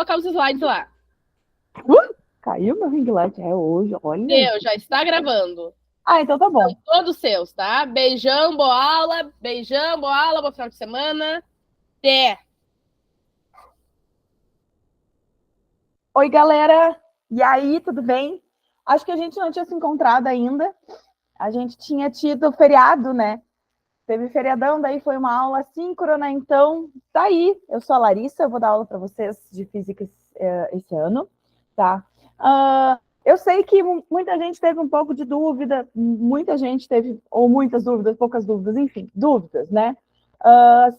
colocar os slides lá. Caiu meu ring light, hoje, olha. Deu, já está gravando. Ah, então tá bom. Todos seus, tá? Beijão, boa aula. Beijão, boa aula, bom final de semana. Até. Oi, galera. E aí, tudo bem? Acho que a gente não tinha se encontrado ainda. A gente tinha tido feriado, né? Teve feriadão, daí foi uma aula síncrona, então tá aí. Eu sou a Larissa, eu vou dar aula para vocês de física esse ano, tá? Eu sei que muita gente teve um pouco de dúvida, muita gente teve, ou muitas dúvidas, poucas dúvidas, enfim, dúvidas, né?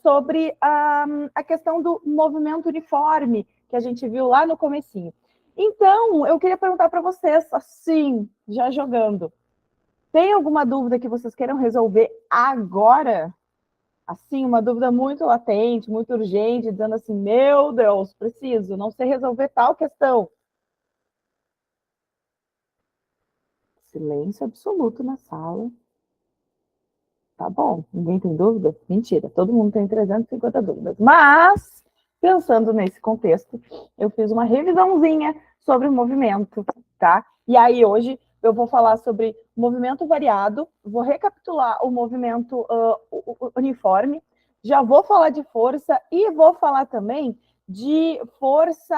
Sobre a questão do movimento uniforme que a gente viu lá no comecinho. Então, eu queria perguntar para vocês, assim, já jogando, tem alguma dúvida que vocês queiram resolver agora? Assim, uma dúvida muito latente, muito urgente, dizendo assim, meu Deus, preciso, não sei resolver tal questão. Silêncio absoluto na sala. Tá bom, ninguém tem dúvida? Mentira, todo mundo tem 350 dúvidas. Mas, pensando nesse contexto, eu fiz uma revisãozinha sobre o movimento, tá? E aí, hoje, eu vou falar sobre movimento variado, vou recapitular o movimento uniforme, já vou falar de força e vou falar também de força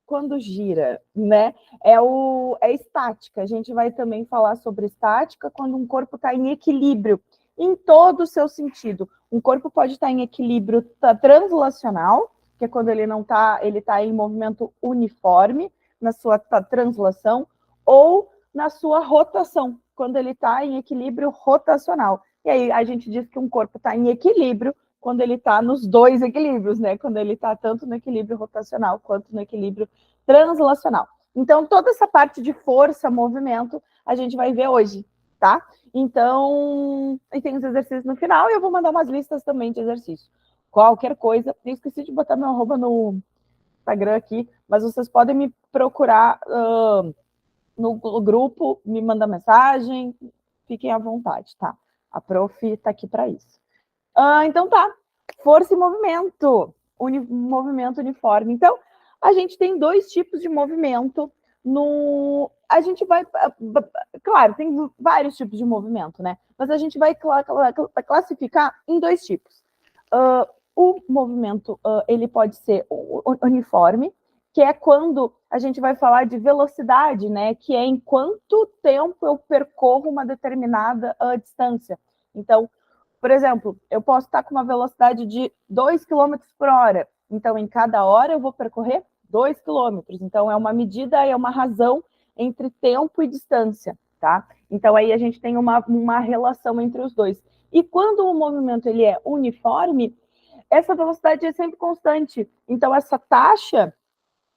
quando gira, né? É estática. A gente vai também falar sobre estática quando um corpo está em equilíbrio em todo o seu sentido. Um corpo pode estar em equilíbrio translacional, que é quando ele não está, ele está em movimento uniforme na sua translação, ou na sua rotação, quando ele está em equilíbrio rotacional. E aí a gente diz que um corpo está em equilíbrio quando ele está nos dois equilíbrios, né? Quando ele está tanto no equilíbrio rotacional quanto no equilíbrio translacional. Então, toda essa parte de força, movimento, a gente vai ver hoje, tá? Então, e tem os exercícios no final e eu vou mandar umas listas também de exercícios. Qualquer coisa, eu esqueci de botar meu arroba no Instagram aqui, mas vocês podem me procurar no grupo, me mandar mensagem, fiquem à vontade, tá? A prof tá aqui para isso. Então tá, força e movimento, movimento uniforme. Então, a gente tem dois tipos de movimento no. A gente vai. Claro, tem vários tipos de movimento, né? Mas a gente vai classificar em dois tipos. O movimento ele pode ser uniforme, que é quando a gente vai falar de velocidade, né? Que é em quanto tempo eu percorro uma determinada distância. Então, por exemplo, eu posso estar com uma velocidade de 2 km por hora. Então, em cada hora eu vou percorrer 2 quilômetros. Então, é uma medida, é uma razão entre tempo e distância, tá? Então, aí a gente tem uma relação entre os dois. E quando o movimento ele é uniforme, essa velocidade é sempre constante. Então, essa taxa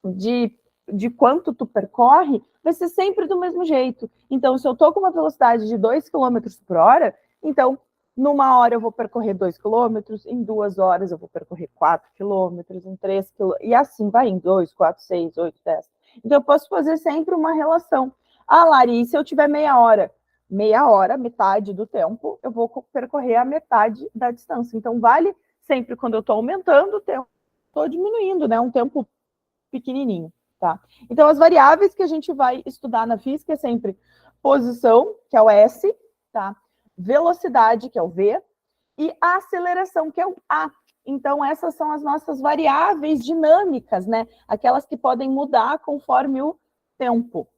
de quanto tu percorre vai ser sempre do mesmo jeito. Então, se eu estou com uma velocidade de 2 km por hora, então, numa hora eu vou percorrer 2 quilômetros, em 2 horas eu vou percorrer 4 quilômetros, em 3 quilômetros, e assim vai em 2, 4, 6, 8, 10. Então, eu posso fazer sempre uma relação. Ah, Lari, se eu tiver meia hora, metade do tempo, eu vou percorrer a metade da distância. Então, vale sempre quando eu estou aumentando o tempo, estou diminuindo, né? Um tempo pequenininho, tá? Então, as variáveis que a gente vai estudar na física é sempre posição, que é o S, tá? Velocidade, que é o V, e a aceleração, que é o A. Então, essas são as nossas variáveis dinâmicas, né? Aquelas que podem mudar conforme o tempo.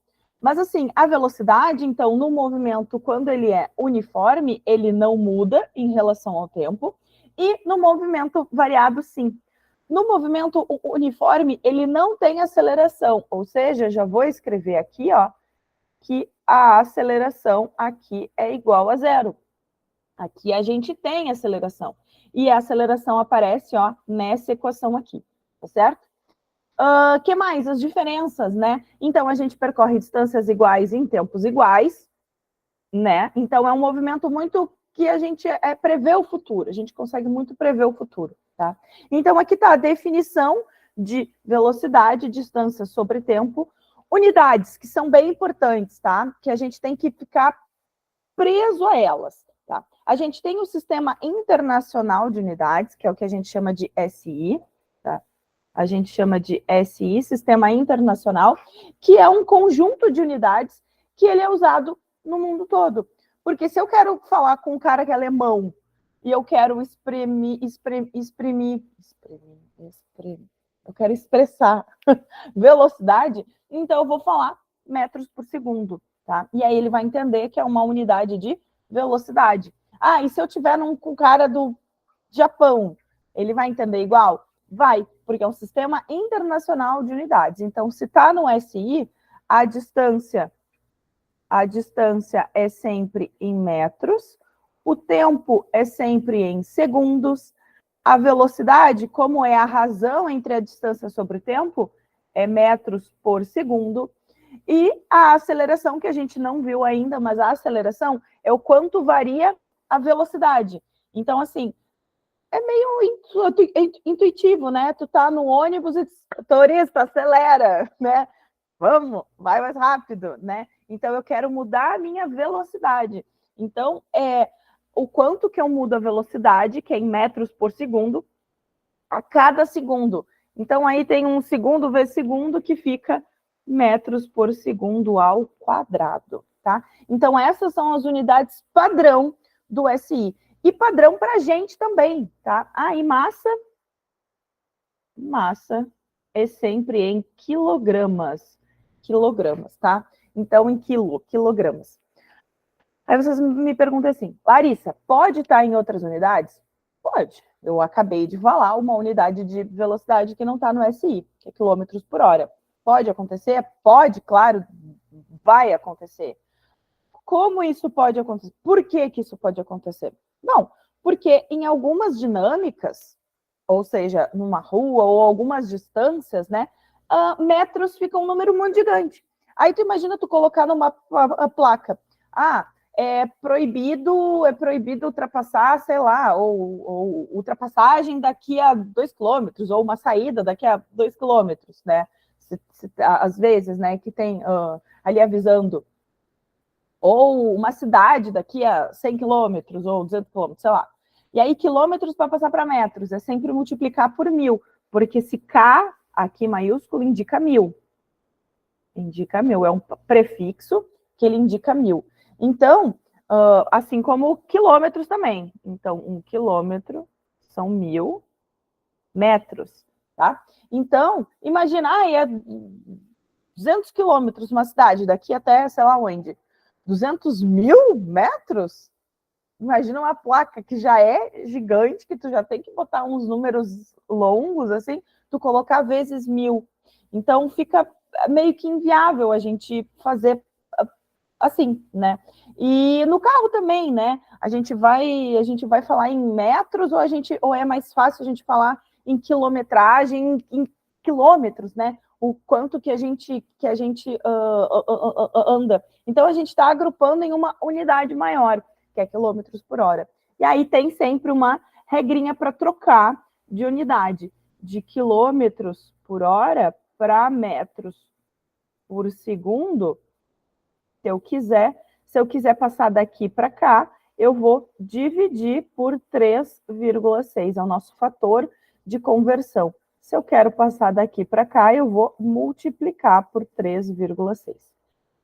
Mas, assim, a velocidade, então, no movimento, quando ele é uniforme, ele não muda em relação ao tempo. E no movimento variado, sim. No movimento uniforme, ele não tem aceleração, ou seja, já vou escrever aqui, ó, que a aceleração aqui é igual a zero. Aqui a gente tem aceleração. E a aceleração aparece, ó, nessa equação aqui, tá certo? Que mais? As diferenças, né? Então, a gente percorre distâncias iguais em tempos iguais, né? Então, é um movimento muito que a gente prevê o futuro, a gente consegue muito prever o futuro, tá? Então, aqui está a definição de velocidade, distância sobre tempo, unidades, que são bem importantes, tá? Que a gente tem que ficar preso a elas, tá? A gente tem o Sistema Internacional de Unidades, que é o que a gente chama de SI, tá? a gente chama de SI, Sistema Internacional, que é um conjunto de unidades que ele é usado no mundo todo. Porque se eu quero falar com um cara que é alemão e eu quero eu quero expressar velocidade, então eu vou falar metros por segundo, tá? E aí ele vai entender que é uma unidade de velocidade. Ah, e se eu tiver com um cara do Japão, ele vai entender igual? Vai, porque é um sistema internacional de unidades. Então, se está no SI, a distância é sempre em metros, o tempo é sempre em segundos, a velocidade, como é a razão entre a distância sobre o tempo, é metros por segundo, e a aceleração, que a gente não viu ainda, mas a aceleração é o quanto varia a velocidade. Então, assim, é meio intuitivo, né? Tu tá no ônibus e turista, acelera, né? Vamos, vai mais rápido, né? Então, eu quero mudar a minha velocidade. Então, o quanto que eu mudo a velocidade, que é em metros por segundo, a cada segundo. Então, aí tem um segundo vezes segundo que fica metros por segundo ao quadrado, tá? Então, essas são as unidades padrão do SI. E padrão para a gente também, tá? E massa é sempre em quilogramas, tá? Então, em quilogramas. Aí vocês me perguntam assim, Larissa, pode estar em outras unidades? Pode. Eu acabei de falar uma unidade de velocidade que não está no SI, que é quilômetros por hora. Pode acontecer? Pode, claro, vai acontecer. Como isso pode acontecer? Por que isso pode acontecer? Não, porque em algumas dinâmicas, ou seja, numa rua ou algumas distâncias, né, metros fica um número muito gigante. Aí tu imagina tu colocar numa placa, é proibido ultrapassar, sei lá, ou ultrapassagem daqui a 2 quilômetros, ou uma saída daqui a 2 quilômetros, né? Às vezes, né, que tem ali avisando, ou uma cidade daqui a 100 quilômetros, ou 200 quilômetros, sei lá. E aí, quilômetros para passar para metros, é sempre multiplicar por 1000, porque esse K aqui maiúsculo indica 1000. Indica 1000, é um prefixo que ele indica 1000. Então, assim como quilômetros também. Então, 1 quilômetro são 1000 metros, tá? Então, imagina, é 200 quilômetros uma cidade, daqui até sei lá onde. 200 mil metros? Imagina uma placa que já é gigante, que tu já tem que botar uns números longos, assim, tu colocar vezes 1000. Então, fica meio que inviável a gente fazer assim, né? E no carro também, né? A gente vai falar em metros ou é mais fácil a gente falar em quilometragem, em quilômetros, né? O quanto que a gente anda. Então a gente está agrupando em uma unidade maior, que é quilômetros por hora. E aí tem sempre uma regrinha para trocar de unidade, de quilômetros por hora para metros por segundo. Se eu quiser passar daqui para cá, eu vou dividir por 3,6, é o nosso fator de conversão. Se eu quero passar daqui para cá, eu vou multiplicar por 3,6,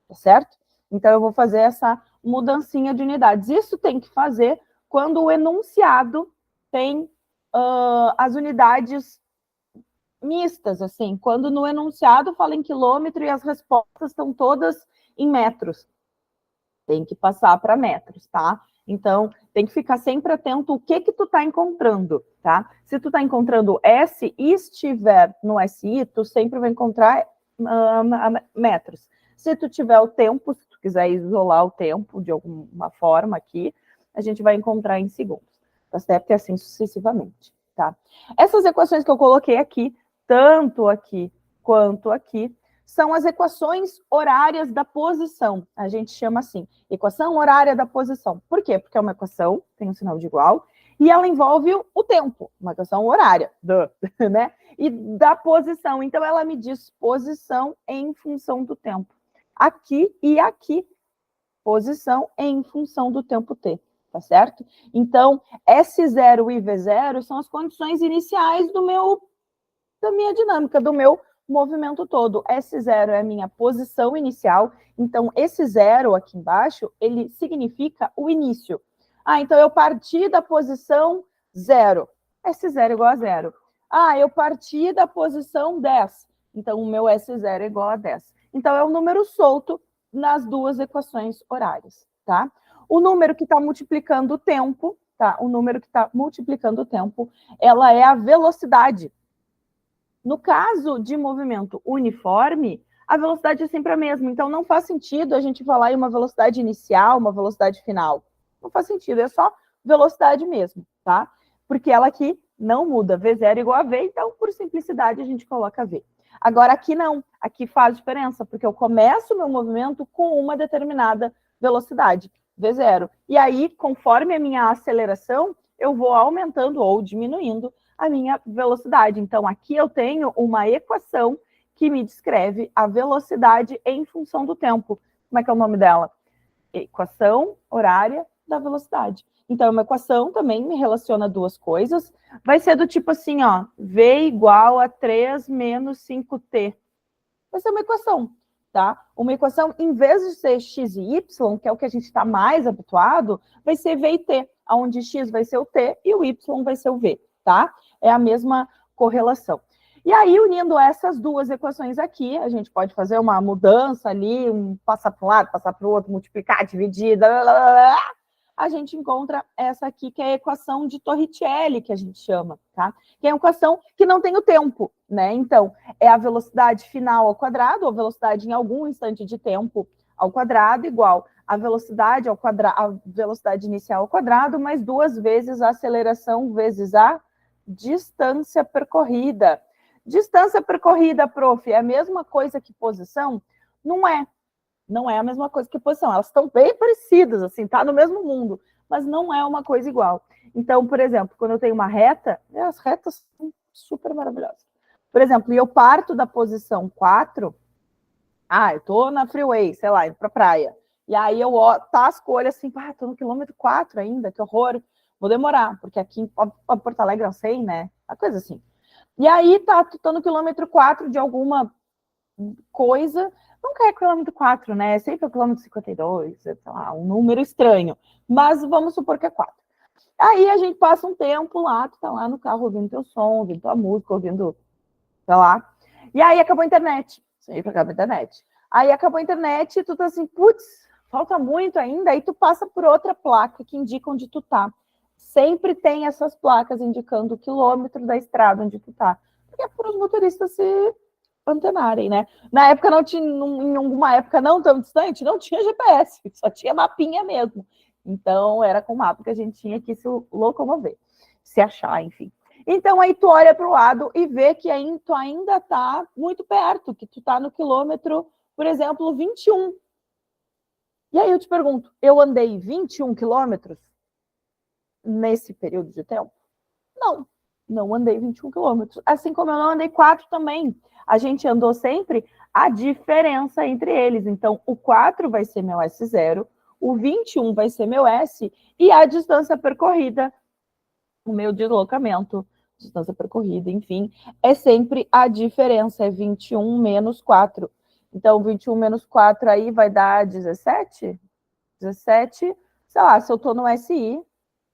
tá certo? Então, eu vou fazer essa mudancinha de unidades. Isso tem que fazer quando o enunciado tem as unidades mistas, assim, quando no enunciado fala em quilômetro e as respostas estão todas em metros. Tem que passar para metros, tá? Então, tem que ficar sempre atento o que tu tá encontrando, tá? Se tu tá encontrando S e estiver no SI, tu sempre vai encontrar metros. Se tu tiver o tempo, se tu quiser isolar o tempo de alguma forma aqui, a gente vai encontrar em segundos, tá certo? E assim sucessivamente, tá? Essas equações que eu coloquei aqui, tanto aqui quanto aqui, são as equações horárias da posição. A gente chama assim, equação horária da posição. Por quê? Porque é uma equação, tem um sinal de igual, e ela envolve o tempo, uma equação horária, né? E da posição. Então, ela me diz posição em função do tempo. Aqui e aqui, posição em função do tempo t, tá certo? Então, S0 e V0 são as condições iniciais do meu da minha dinâmica, do meu movimento todo. S0 é a minha posição inicial, então esse 0 aqui embaixo, ele significa o início. Então eu parti da posição 0, S0 igual a 0. Eu parti da posição 10, então o meu S0 é igual a 10. Então é um número solto nas duas equações horárias, tá? O número que está multiplicando o tempo, tá? O número que está multiplicando o tempo, ela é a velocidade. No caso de movimento uniforme, a velocidade é sempre a mesma. Então, não faz sentido a gente falar em uma velocidade inicial, uma velocidade final. Não faz sentido, é só velocidade mesmo, tá? Porque ela aqui não muda. V0 igual a V, então, por simplicidade, a gente coloca V. Agora, aqui não. Aqui faz diferença, porque eu começo o meu movimento com uma determinada velocidade, V0. E aí, conforme a minha aceleração, eu vou aumentando ou diminuindo a minha velocidade. Então, aqui eu tenho uma equação que me descreve a velocidade em função do tempo. Como é que é o nome dela? Equação horária da velocidade. Então, uma equação também me relaciona duas coisas. Vai ser do tipo assim, ó, V igual a 3 menos 5t. Vai ser uma equação, tá? Uma equação, em vez de ser x e y, que é o que a gente está mais habituado, vai ser V e t, onde x vai ser o t e o y vai ser o v, tá? É a mesma correlação. E aí, unindo essas duas equações aqui, a gente pode fazer uma mudança ali, passar para um lado, passar para o outro, multiplicar, dividir, a gente encontra essa aqui, que é a equação de Torricelli, que a gente chama, tá? Que é uma equação que não tem o tempo, né? Então, é a velocidade final ao quadrado, ou velocidade em algum instante de tempo ao quadrado, igual a velocidade ao quadrado, a velocidade inicial ao quadrado, mais 2 vezes a aceleração vezes a distância percorrida. Distância percorrida, prof, é a mesma coisa que posição? Não é. Não é a mesma coisa que posição. Elas estão bem parecidas, assim, tá no mesmo mundo, mas não é uma coisa igual. Então, por exemplo, quando eu tenho uma reta, as retas são super maravilhosas. Por exemplo, eu parto da posição 4, eu tô na freeway, sei lá, indo pra praia. E aí eu tasco o olho assim, tô no quilômetro 4 ainda, que horror. Vou demorar, porque aqui em Porto Alegre eu sei, né? A coisa assim. E aí, tô no quilômetro 4 de alguma coisa, nunca é quilômetro 4, né? É sempre o quilômetro 52, sei lá, um número estranho. Mas vamos supor que é 4. Aí a gente passa um tempo lá, tu tá lá no carro ouvindo teu som, ouvindo tua música, ouvindo, sei lá. E aí acabou a internet. Sempre acaba a internet. Aí acabou a internet e tu tá assim, putz, falta muito ainda. Aí tu passa por outra placa que indica onde tu tá. Sempre tem essas placas indicando o quilômetro da estrada onde tu tá. Porque é para os motoristas se antenarem, né? Na época não tinha, em alguma época não tão distante, não tinha GPS, só tinha mapinha mesmo. Então era com mapa que a gente tinha que se locomover, se achar, enfim. Então aí tu olha para o lado e vê que tu ainda tá muito perto, que tu tá no quilômetro, por exemplo, 21. E aí eu te pergunto, eu andei 21 quilômetros nesse período de tempo? Não andei 21 quilômetros. Assim como eu não andei 4 também. A gente andou sempre a diferença entre eles. Então, o 4 vai ser meu S0, o 21 vai ser meu S, e a distância percorrida, o meu deslocamento, distância percorrida, enfim, é sempre a diferença, é 21 menos 4. Então, 21 menos 4 aí vai dar 17? 17, sei lá, se eu tô no SI,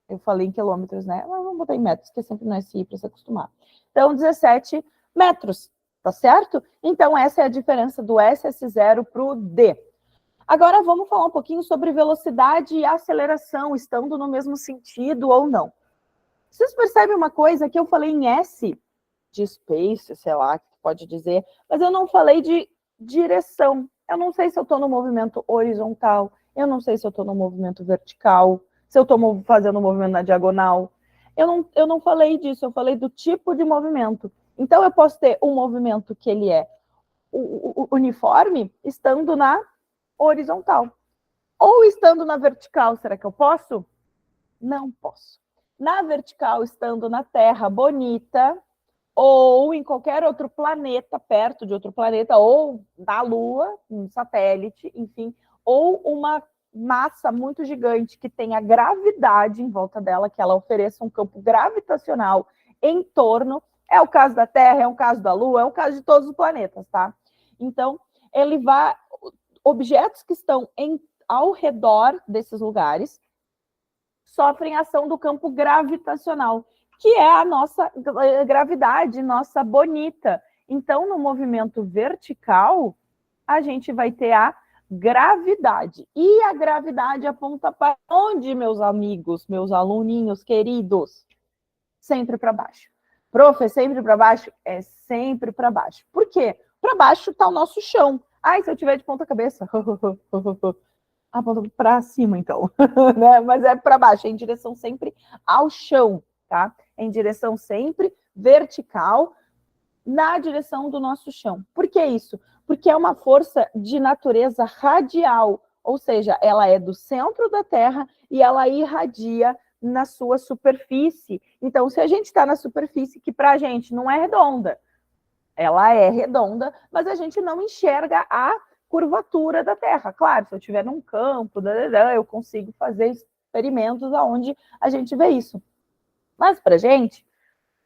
eu falei em quilômetros, né? Mas vamos botar em metros, que é sempre no SI para se acostumar. Então, 17 metros, tá certo? Então, essa é a diferença do SS0 para o D. Agora, vamos falar um pouquinho sobre velocidade e aceleração, estando no mesmo sentido ou não. Vocês percebem uma coisa que eu falei em S, de space, sei lá, que pode dizer, mas eu não falei de direção. Eu não sei se eu estou no movimento horizontal, eu não sei se eu estou no movimento vertical, se eu estou fazendo um movimento na diagonal. Eu não falei disso, eu falei do tipo de movimento. Então, eu posso ter um movimento que ele é uniforme, estando na horizontal. Ou estando na vertical, será que eu posso? Não posso. Na vertical, estando na Terra bonita, ou em qualquer outro planeta, perto de outro planeta, ou na Lua, um satélite, enfim, ou uma massa muito gigante que tenha gravidade em volta dela, que ela ofereça um campo gravitacional em torno, É o caso da Terra, é o caso da Lua, é o caso de todos os planetas, tá? Então, objetos que estão ao redor desses lugares sofrem ação do campo gravitacional, que é a nossa gravidade, nossa bonita. Então, no movimento vertical, a gente vai ter a gravidade. E a gravidade aponta para onde, meus amigos, meus aluninhos queridos? Sempre para baixo. Prof, é sempre para baixo? É sempre para baixo. Por quê? Para baixo está o nosso chão. Ai, se eu tiver de ponta cabeça. Aponta para cima, então. Né? Mas é para baixo, é em direção sempre ao chão, tá? É em direção sempre vertical, na direção do nosso chão. Por que isso? Porque é uma força de natureza radial, ou seja, ela é do centro da Terra e ela irradia na sua superfície. Então, se a gente está na superfície, que para a gente não é redonda, ela é redonda, mas a gente não enxerga a curvatura da Terra. Claro, se eu estiver num campo, eu consigo fazer experimentos onde a gente vê isso. Mas para a gente,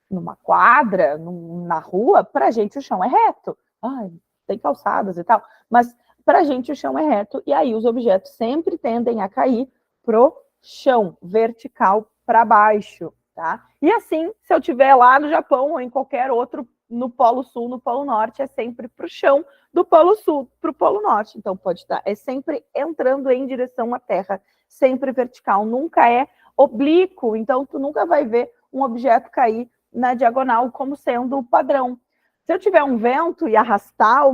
numa quadra, na rua, para a gente o chão é reto. Ai, tem calçadas e tal, mas para a gente o chão é reto, e aí os objetos sempre tendem a cair pro chão, vertical para baixo, tá? E assim, se eu estiver lá no Japão ou em qualquer outro, no Polo Sul, no Polo Norte, é sempre pro chão, do Polo Sul para o Polo Norte. Então pode estar, é sempre entrando em direção à Terra, sempre vertical, nunca é oblíquo, então tu nunca vai ver um objeto cair na diagonal como sendo o padrão. Se eu tiver um vento e arrastar o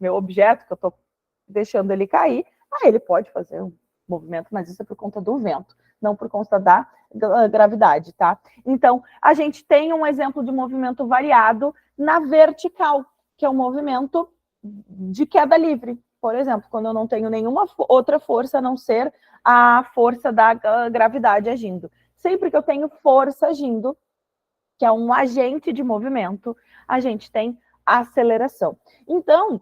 meu objeto, que eu estou deixando ele cair, aí ele pode fazer um movimento, mas isso é por conta do vento, não por conta da gravidade, tá? Então, a gente tem um exemplo de movimento variado na vertical, que é um movimento de queda livre. Por exemplo, quando eu não tenho nenhuma outra força a não ser a força da gravidade agindo. Sempre que eu tenho força agindo, que é um agente de movimento, a gente tem aceleração. Então,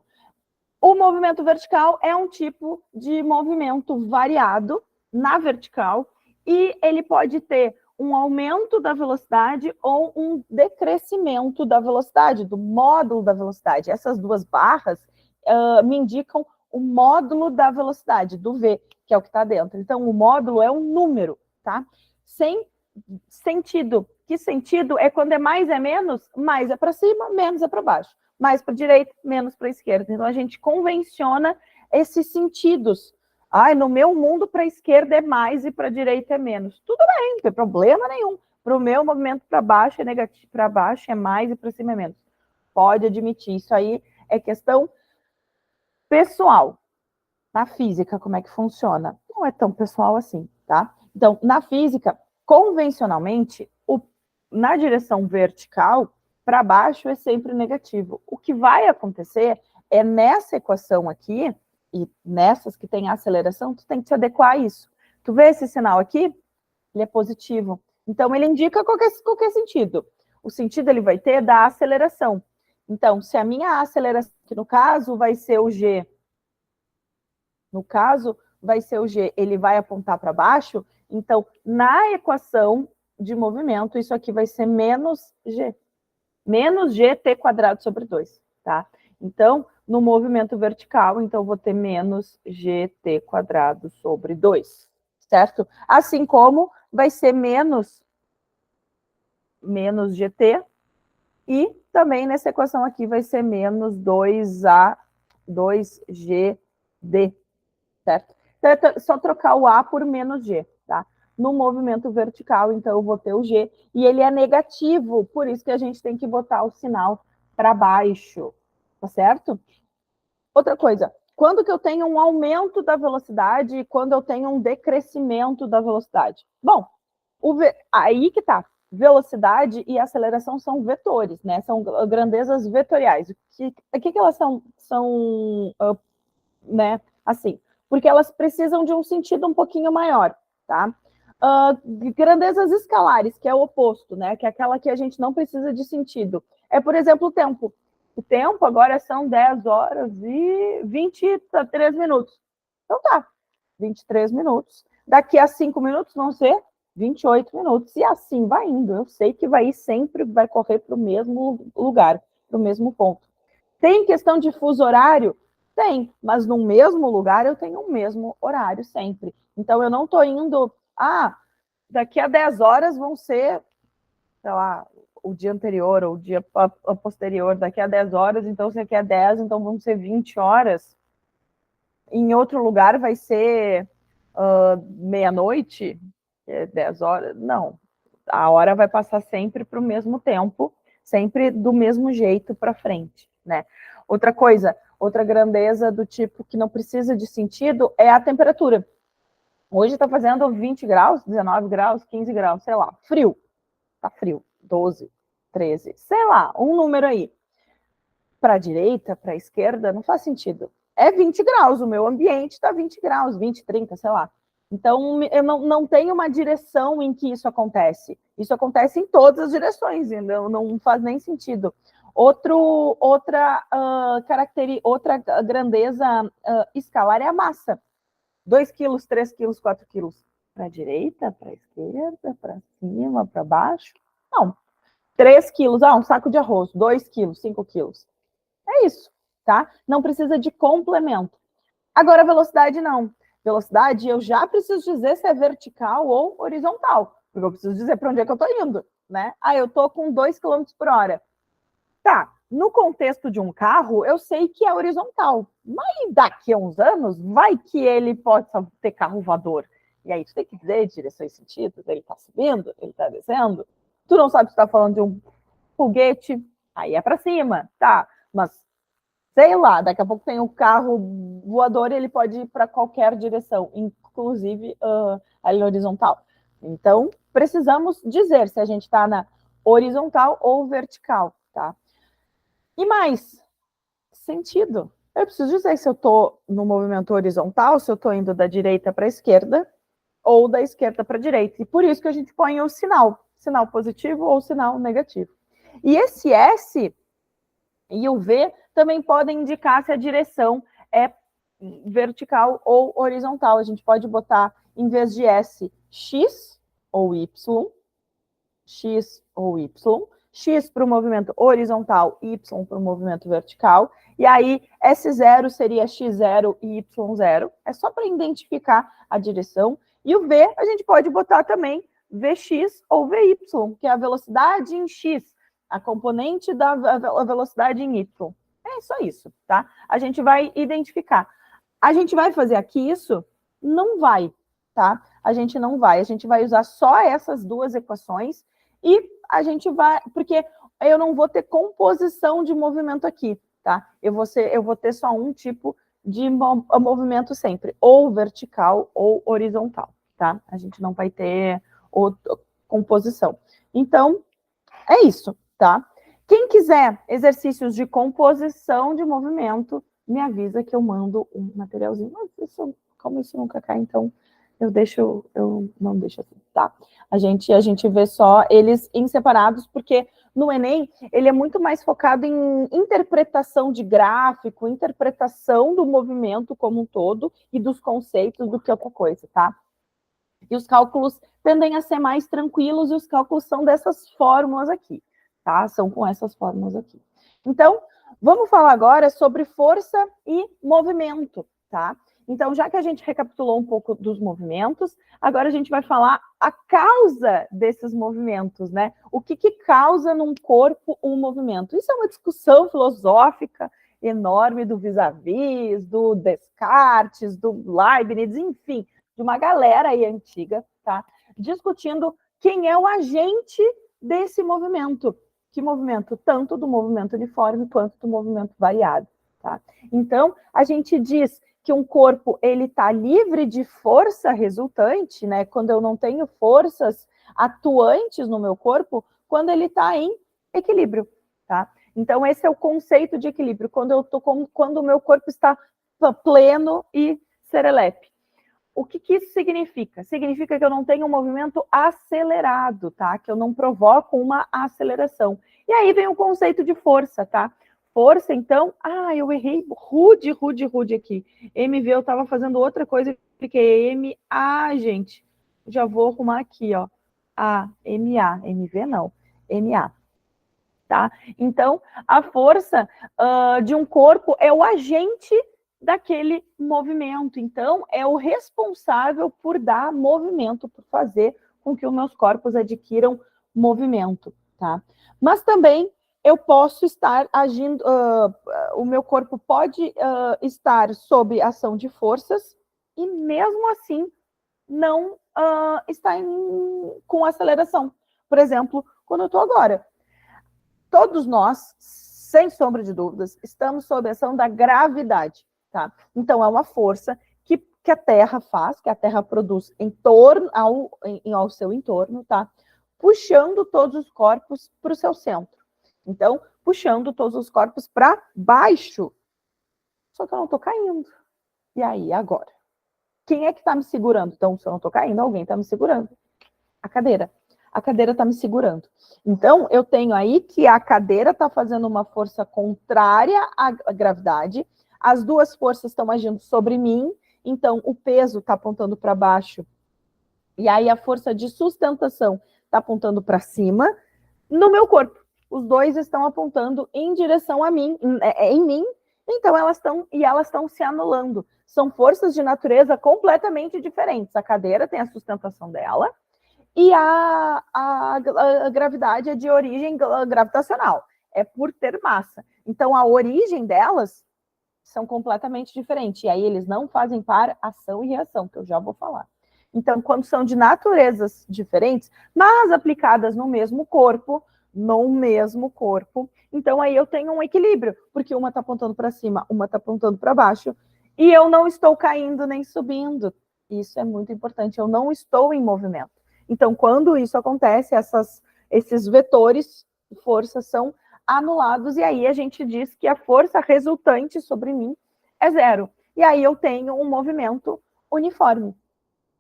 o movimento vertical é um tipo de movimento variado na vertical e ele pode ter um aumento da velocidade ou um decrescimento da velocidade, do módulo da velocidade. Essas duas barras me indicam o módulo da velocidade, do V, que é o que está dentro. Então, o módulo é um número, tá? Sem sentido. Que sentido é quando é mais é para cima, menos é para baixo. Mais para a direita, menos para a esquerda. Então, a gente convenciona esses sentidos. Ai, no meu mundo, para a esquerda é mais e para a direita é menos. Tudo bem, não tem problema nenhum. Para o meu movimento para baixo é negativo, para baixo é mais e para cima é menos. Pode admitir. Isso aí é questão pessoal. Na física, como é que funciona? Não é tão pessoal assim, tá? Então, na física, convencionalmente, na direção vertical, para baixo é sempre negativo. O que vai acontecer é nessa equação aqui, e nessas que tem aceleração, tu tem que te adequar a isso. Tu vê esse sinal aqui? Ele é positivo. Então, ele indica qualquer sentido. O sentido ele vai ter da aceleração. Então, se a minha aceleração, que no caso vai ser o G, ele vai apontar para baixo, então, na equação de movimento, isso aqui vai ser menos G. Menos gt quadrado sobre 2, tá? Então, no movimento vertical, então, eu vou ter menos gt quadrado sobre 2, certo? Assim como vai ser menos gt, e também nessa equação aqui vai ser menos 2gd, certo? Então, é só trocar o A por menos G, tá? No movimento vertical, então, eu vou ter o G, e ele é negativo, por isso que a gente tem que botar o sinal para baixo, tá certo? Outra coisa, quando que eu tenho um aumento da velocidade e quando eu tenho um decrescimento da velocidade? Bom, aí que tá. Velocidade e aceleração são vetores, né? São grandezas vetoriais. O que elas são né? Assim, porque elas precisam de um sentido um pouquinho maior, tá? Grandezas escalares, que é o oposto, né? Que é aquela que a gente não precisa de sentido. É, por exemplo, o tempo. O tempo agora são 10 horas e 23 minutos. Então tá, 23 minutos. Daqui a 5 minutos vão ser 28 minutos, e assim vai indo. Eu sei que vai ir sempre, vai correr para o mesmo lugar, para o mesmo ponto. Tem questão de fuso horário? Tem, mas no mesmo lugar eu tenho o mesmo horário sempre. Então eu não estou indo, daqui a 10 horas vão ser, sei lá, o dia anterior ou o dia posterior, daqui a 10 horas, então se aqui é 10, então vão ser 20 horas. Em outro lugar vai ser meia-noite, 10 horas. Não, a hora vai passar sempre para o mesmo tempo, sempre do mesmo jeito para frente, né? Outra coisa, outra grandeza do tipo que não precisa de sentido é a temperatura. Hoje está fazendo 20 graus, 19 graus, 15 graus, sei lá, frio. Tá frio, 12, 13, sei lá, um número aí. Para a direita, para a esquerda, não faz sentido. É 20 graus, o meu ambiente está 20 graus, 20, 30, sei lá. Então, eu não tenho uma direção em que isso acontece. Isso acontece em todas as direções, não faz nem sentido. Outra grandeza escalar é a massa. 2 quilos, 3 quilos, 4 quilos. Para a direita, para a esquerda, para cima, para baixo. Não. 3 quilos, um saco de arroz. 2 quilos, 5 quilos. É isso, tá? Não precisa de complemento. Agora, velocidade não. Velocidade, eu já preciso dizer se é vertical ou horizontal, porque eu preciso dizer para onde é que eu estou indo, né? Eu estou com 2 km por hora. Tá, no contexto de um carro, eu sei que é horizontal, mas daqui a uns anos, vai que ele possa ter carro voador. E aí tu tem que dizer direção e sentido, ele está subindo, ele está descendo. Tu não sabe se está falando de um foguete, aí é para cima, tá? Mas sei lá, daqui a pouco tem um carro voador e ele pode ir para qualquer direção, inclusive ali horizontal. Então, precisamos dizer se a gente está na horizontal ou vertical, tá? E mais, sentido. Eu preciso dizer se eu estou no movimento horizontal, se eu estou indo da direita para a esquerda ou da esquerda para a direita. E por isso que a gente põe o sinal positivo ou sinal negativo. E esse S e o V também podem indicar se a direção é vertical ou horizontal. A gente pode botar, em vez de S, X ou Y, X ou Y, X para o movimento horizontal, Y para o movimento vertical, e aí S0 seria X0 e Y0, é só para identificar a direção, e o V a gente pode botar também Vx ou Vy, que é a velocidade em X, a componente da velocidade em Y. É só isso, tá? A gente vai identificar. A gente vai fazer aqui isso? Não vai, tá? A gente não vai. A gente vai usar só essas duas equações e a gente vai... Porque eu não vou ter composição de movimento aqui, tá? Eu vou ter só um tipo de movimento sempre, ou vertical ou horizontal, tá? A gente não vai ter composição. Então, é isso, tá? Quem quiser exercícios de composição de movimento, me avisa que eu mando um materialzinho. Mas como isso nunca cai, então eu não deixo assim, tá? A gente vê só eles em separados, porque no Enem ele é muito mais focado em interpretação de gráfico, interpretação do movimento como um todo e dos conceitos do que outra coisa, tá? E os cálculos tendem a ser mais tranquilos, e os cálculos são dessas fórmulas aqui, tá? São com essas fórmulas aqui. Então, vamos falar agora sobre força e movimento, tá? Então, já que a gente recapitulou um pouco dos movimentos, agora a gente vai falar a causa desses movimentos, né? O que causa num corpo um movimento? Isso é uma discussão filosófica enorme do vis-a-vis, do Descartes, do Leibniz, enfim, de uma galera aí antiga, tá? Discutindo quem é o agente desse movimento. Que movimento? Tanto do movimento uniforme quanto do movimento variado, tá? Então, a gente diz que um corpo, ele está livre de força resultante, né? Quando eu não tenho forças atuantes no meu corpo, quando ele está em equilíbrio, tá? Então, esse é o conceito de equilíbrio, quando o meu corpo está pleno e serelepe. O que isso significa? Significa que eu não tenho um movimento acelerado, tá? Que eu não provoco uma aceleração. E aí vem o conceito de força, tá? Força, então... eu errei rude aqui. MV, eu estava fazendo outra coisa, cliquei M. Gente. já vou arrumar aqui, ó. MA, MV não, MA. Tá? Então, a força de um corpo é o agente daquele movimento. Então, é o responsável por dar movimento, por fazer com que os meus corpos adquiram movimento, tá? Mas também eu posso estar agindo, o meu corpo pode estar sob ação de forças e mesmo assim não está com aceleração. Por exemplo, quando eu estou agora. Todos nós, sem sombra de dúvidas, estamos sob a ação da gravidade, tá? Então, é uma força que a Terra faz, que a Terra produz em torno ao seu entorno, tá? Puxando todos os corpos para o seu centro. Então, puxando todos os corpos para baixo. Só que eu não estou caindo. E aí, agora? Quem é que está me segurando? Então, se eu não estou caindo, alguém está me segurando. A cadeira. A cadeira está me segurando. Então, eu tenho aí que a cadeira está fazendo uma força contrária à gravidade, as duas forças estão agindo sobre mim, então o peso está apontando para baixo, e aí a força de sustentação está apontando para cima, no meu corpo. Os dois estão apontando em direção a mim, em mim, então elas estão se anulando. São forças de natureza completamente diferentes. A cadeira tem a sustentação dela, e a gravidade é de origem gravitacional, é por ter massa. Então, a origem delas são completamente diferentes. E aí, eles não fazem par ação e reação, que eu já vou falar. Então, quando são de naturezas diferentes, mas aplicadas no mesmo corpo, então aí eu tenho um equilíbrio, porque uma está apontando para cima, uma está apontando para baixo, e eu não estou caindo nem subindo. Isso é muito importante, eu não estou em movimento. Então, quando isso acontece, esses vetores de força são anulados, e aí a gente diz que a força resultante sobre mim é zero. E aí eu tenho um movimento uniforme.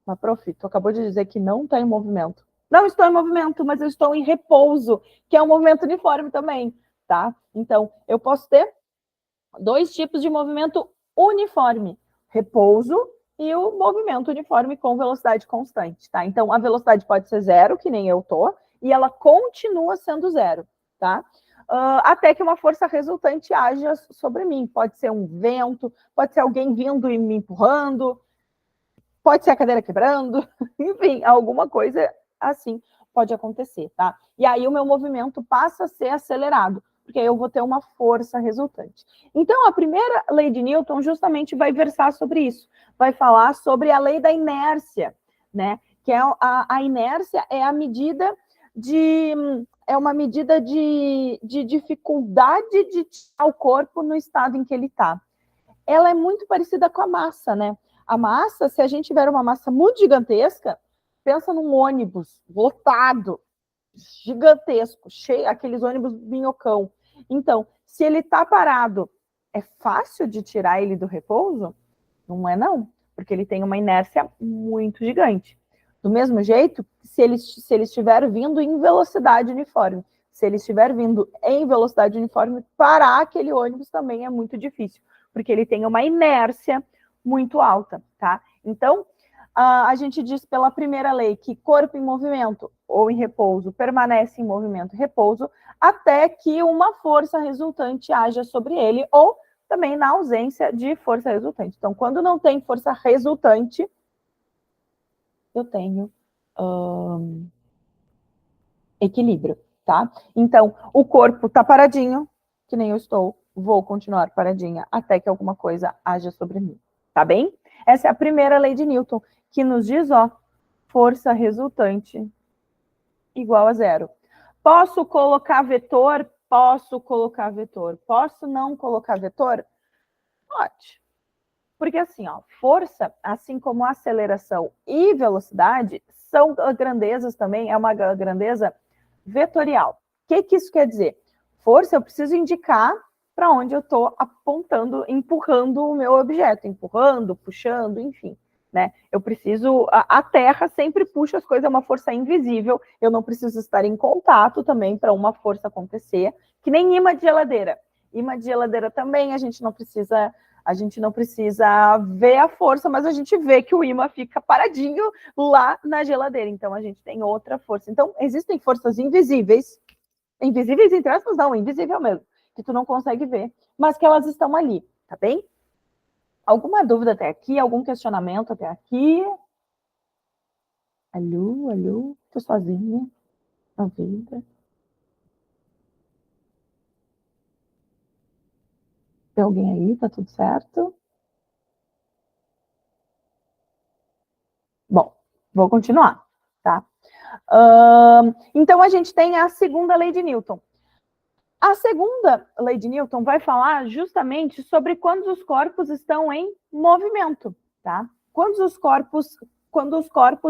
Mas, prof, tu acabou de dizer que não está em movimento. Não estou em movimento, mas eu estou em repouso, que é um movimento uniforme também, tá? Então, eu posso ter dois tipos de movimento uniforme. Repouso e o movimento uniforme com velocidade constante, tá? Então, a velocidade pode ser zero, que nem eu tô, e ela continua sendo zero, tá? Até que uma força resultante haja sobre mim. Pode ser um vento, pode ser alguém vindo e me empurrando, pode ser a cadeira quebrando, enfim, alguma coisa assim pode acontecer, tá? E aí o meu movimento passa a ser acelerado, porque aí eu vou ter uma força resultante. Então, a primeira lei de Newton justamente vai versar sobre isso, vai falar sobre a lei da inércia, né? Que é a inércia é a medida uma medida de dificuldade de tirar o corpo no estado em que ele está. Ela é muito parecida com a massa, né? A massa, se a gente tiver uma massa muito gigantesca, pensa num ônibus lotado, gigantesco, cheio, aqueles ônibus minhocão. Então, se ele está parado, é fácil de tirar ele do repouso? Não é não, porque ele tem uma inércia muito gigante. Do mesmo jeito, se ele estiver vindo em velocidade uniforme, se ele estiver vindo em velocidade uniforme, parar aquele ônibus também é muito difícil, porque ele tem uma inércia muito alta, tá? Então, a gente diz pela primeira lei que corpo em movimento ou em repouso permanece em movimento e repouso até que uma força resultante haja sobre ele, ou também na ausência de força resultante. Então, quando não tem força resultante, eu tenho equilíbrio, tá? Então, o corpo tá paradinho, que nem eu estou, vou continuar paradinha até que alguma coisa haja sobre mim, tá bem? Essa é a primeira lei de Newton, que nos diz, ó, força resultante igual a zero. Posso colocar vetor? Posso colocar vetor. Posso não colocar vetor? Pode. Porque assim, ó, força, assim como aceleração e velocidade, são grandezas também, é uma grandeza vetorial. O que isso quer dizer? Força, eu preciso indicar para onde eu estou apontando, empurrando o meu objeto, empurrando, puxando, enfim. Né? Eu preciso, a Terra sempre puxa as coisas, é uma força invisível, eu não preciso estar em contato também para uma força acontecer, que nem imã de geladeira. Imã de geladeira também, a gente não precisa A gente não precisa ver a força, mas a gente vê que o ímã fica paradinho lá na geladeira. Então, a gente tem outra força. Então, existem forças invisíveis, invisíveis entre aspas, não, invisível mesmo, que tu não consegue ver, mas que elas estão ali, tá bem? Alguma dúvida até aqui? Algum questionamento até aqui? Alô, alô? Tô sozinha na vida. Tem alguém aí? Tá tudo certo? Bom, vou continuar, tá? Então, a gente tem a segunda lei de Newton. A segunda lei de Newton vai falar justamente sobre quando os corpos estão em movimento, tá? Quando os corpos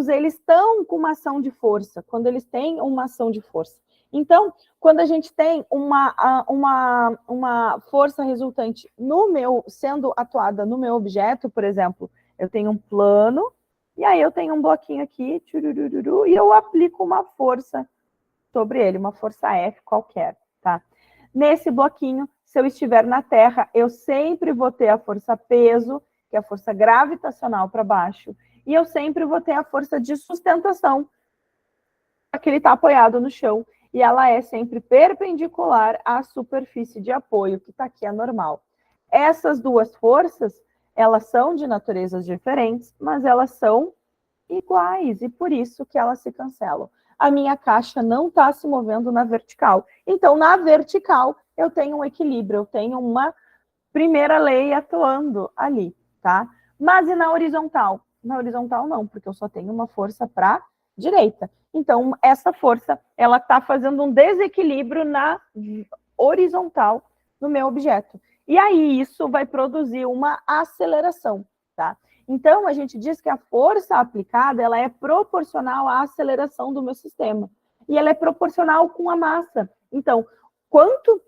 eles estão com uma ação de força, quando eles têm uma ação de força. Então, quando a gente tem uma força resultante sendo atuada no meu objeto, por exemplo, eu tenho um plano, e aí eu tenho um bloquinho aqui, e eu aplico uma força sobre ele, uma força F qualquer, tá? Nesse bloquinho, se eu estiver na Terra, eu sempre vou ter a força peso, que é a força gravitacional para baixo, e eu sempre vou ter a força de sustentação, que ele está apoiado no chão, e ela é sempre perpendicular à superfície de apoio, que está aqui a normal. Essas duas forças, elas são de naturezas diferentes, mas elas são iguais, e por isso que elas se cancelam. A minha caixa não está se movendo na vertical. Então, na vertical, eu tenho um equilíbrio, eu tenho uma primeira lei atuando ali, tá? Mas e na horizontal? Na horizontal, não, porque eu só tenho uma força para a direita. Então, essa força, ela está fazendo um desequilíbrio na horizontal no meu objeto. E aí, isso vai produzir uma aceleração, tá? Então, a gente diz que a força aplicada ela é proporcional à aceleração do meu sistema. E ela é proporcional com a massa. Então, quanto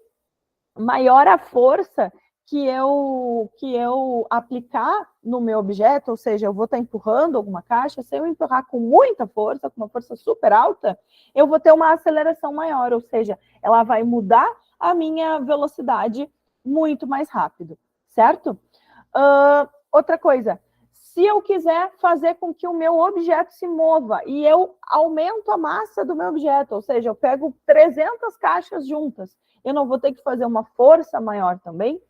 maior a força que eu aplicar no meu objeto, ou seja, eu vou estar empurrando alguma caixa, se eu empurrar com muita força, com uma força super alta, eu vou ter uma aceleração maior, ou seja, ela vai mudar a minha velocidade muito mais rápido, certo? Outra coisa, se eu quiser fazer com que o meu objeto se mova e eu aumento a massa do meu objeto, ou seja, eu pego 300 caixas juntas, eu não vou ter que fazer uma força maior também?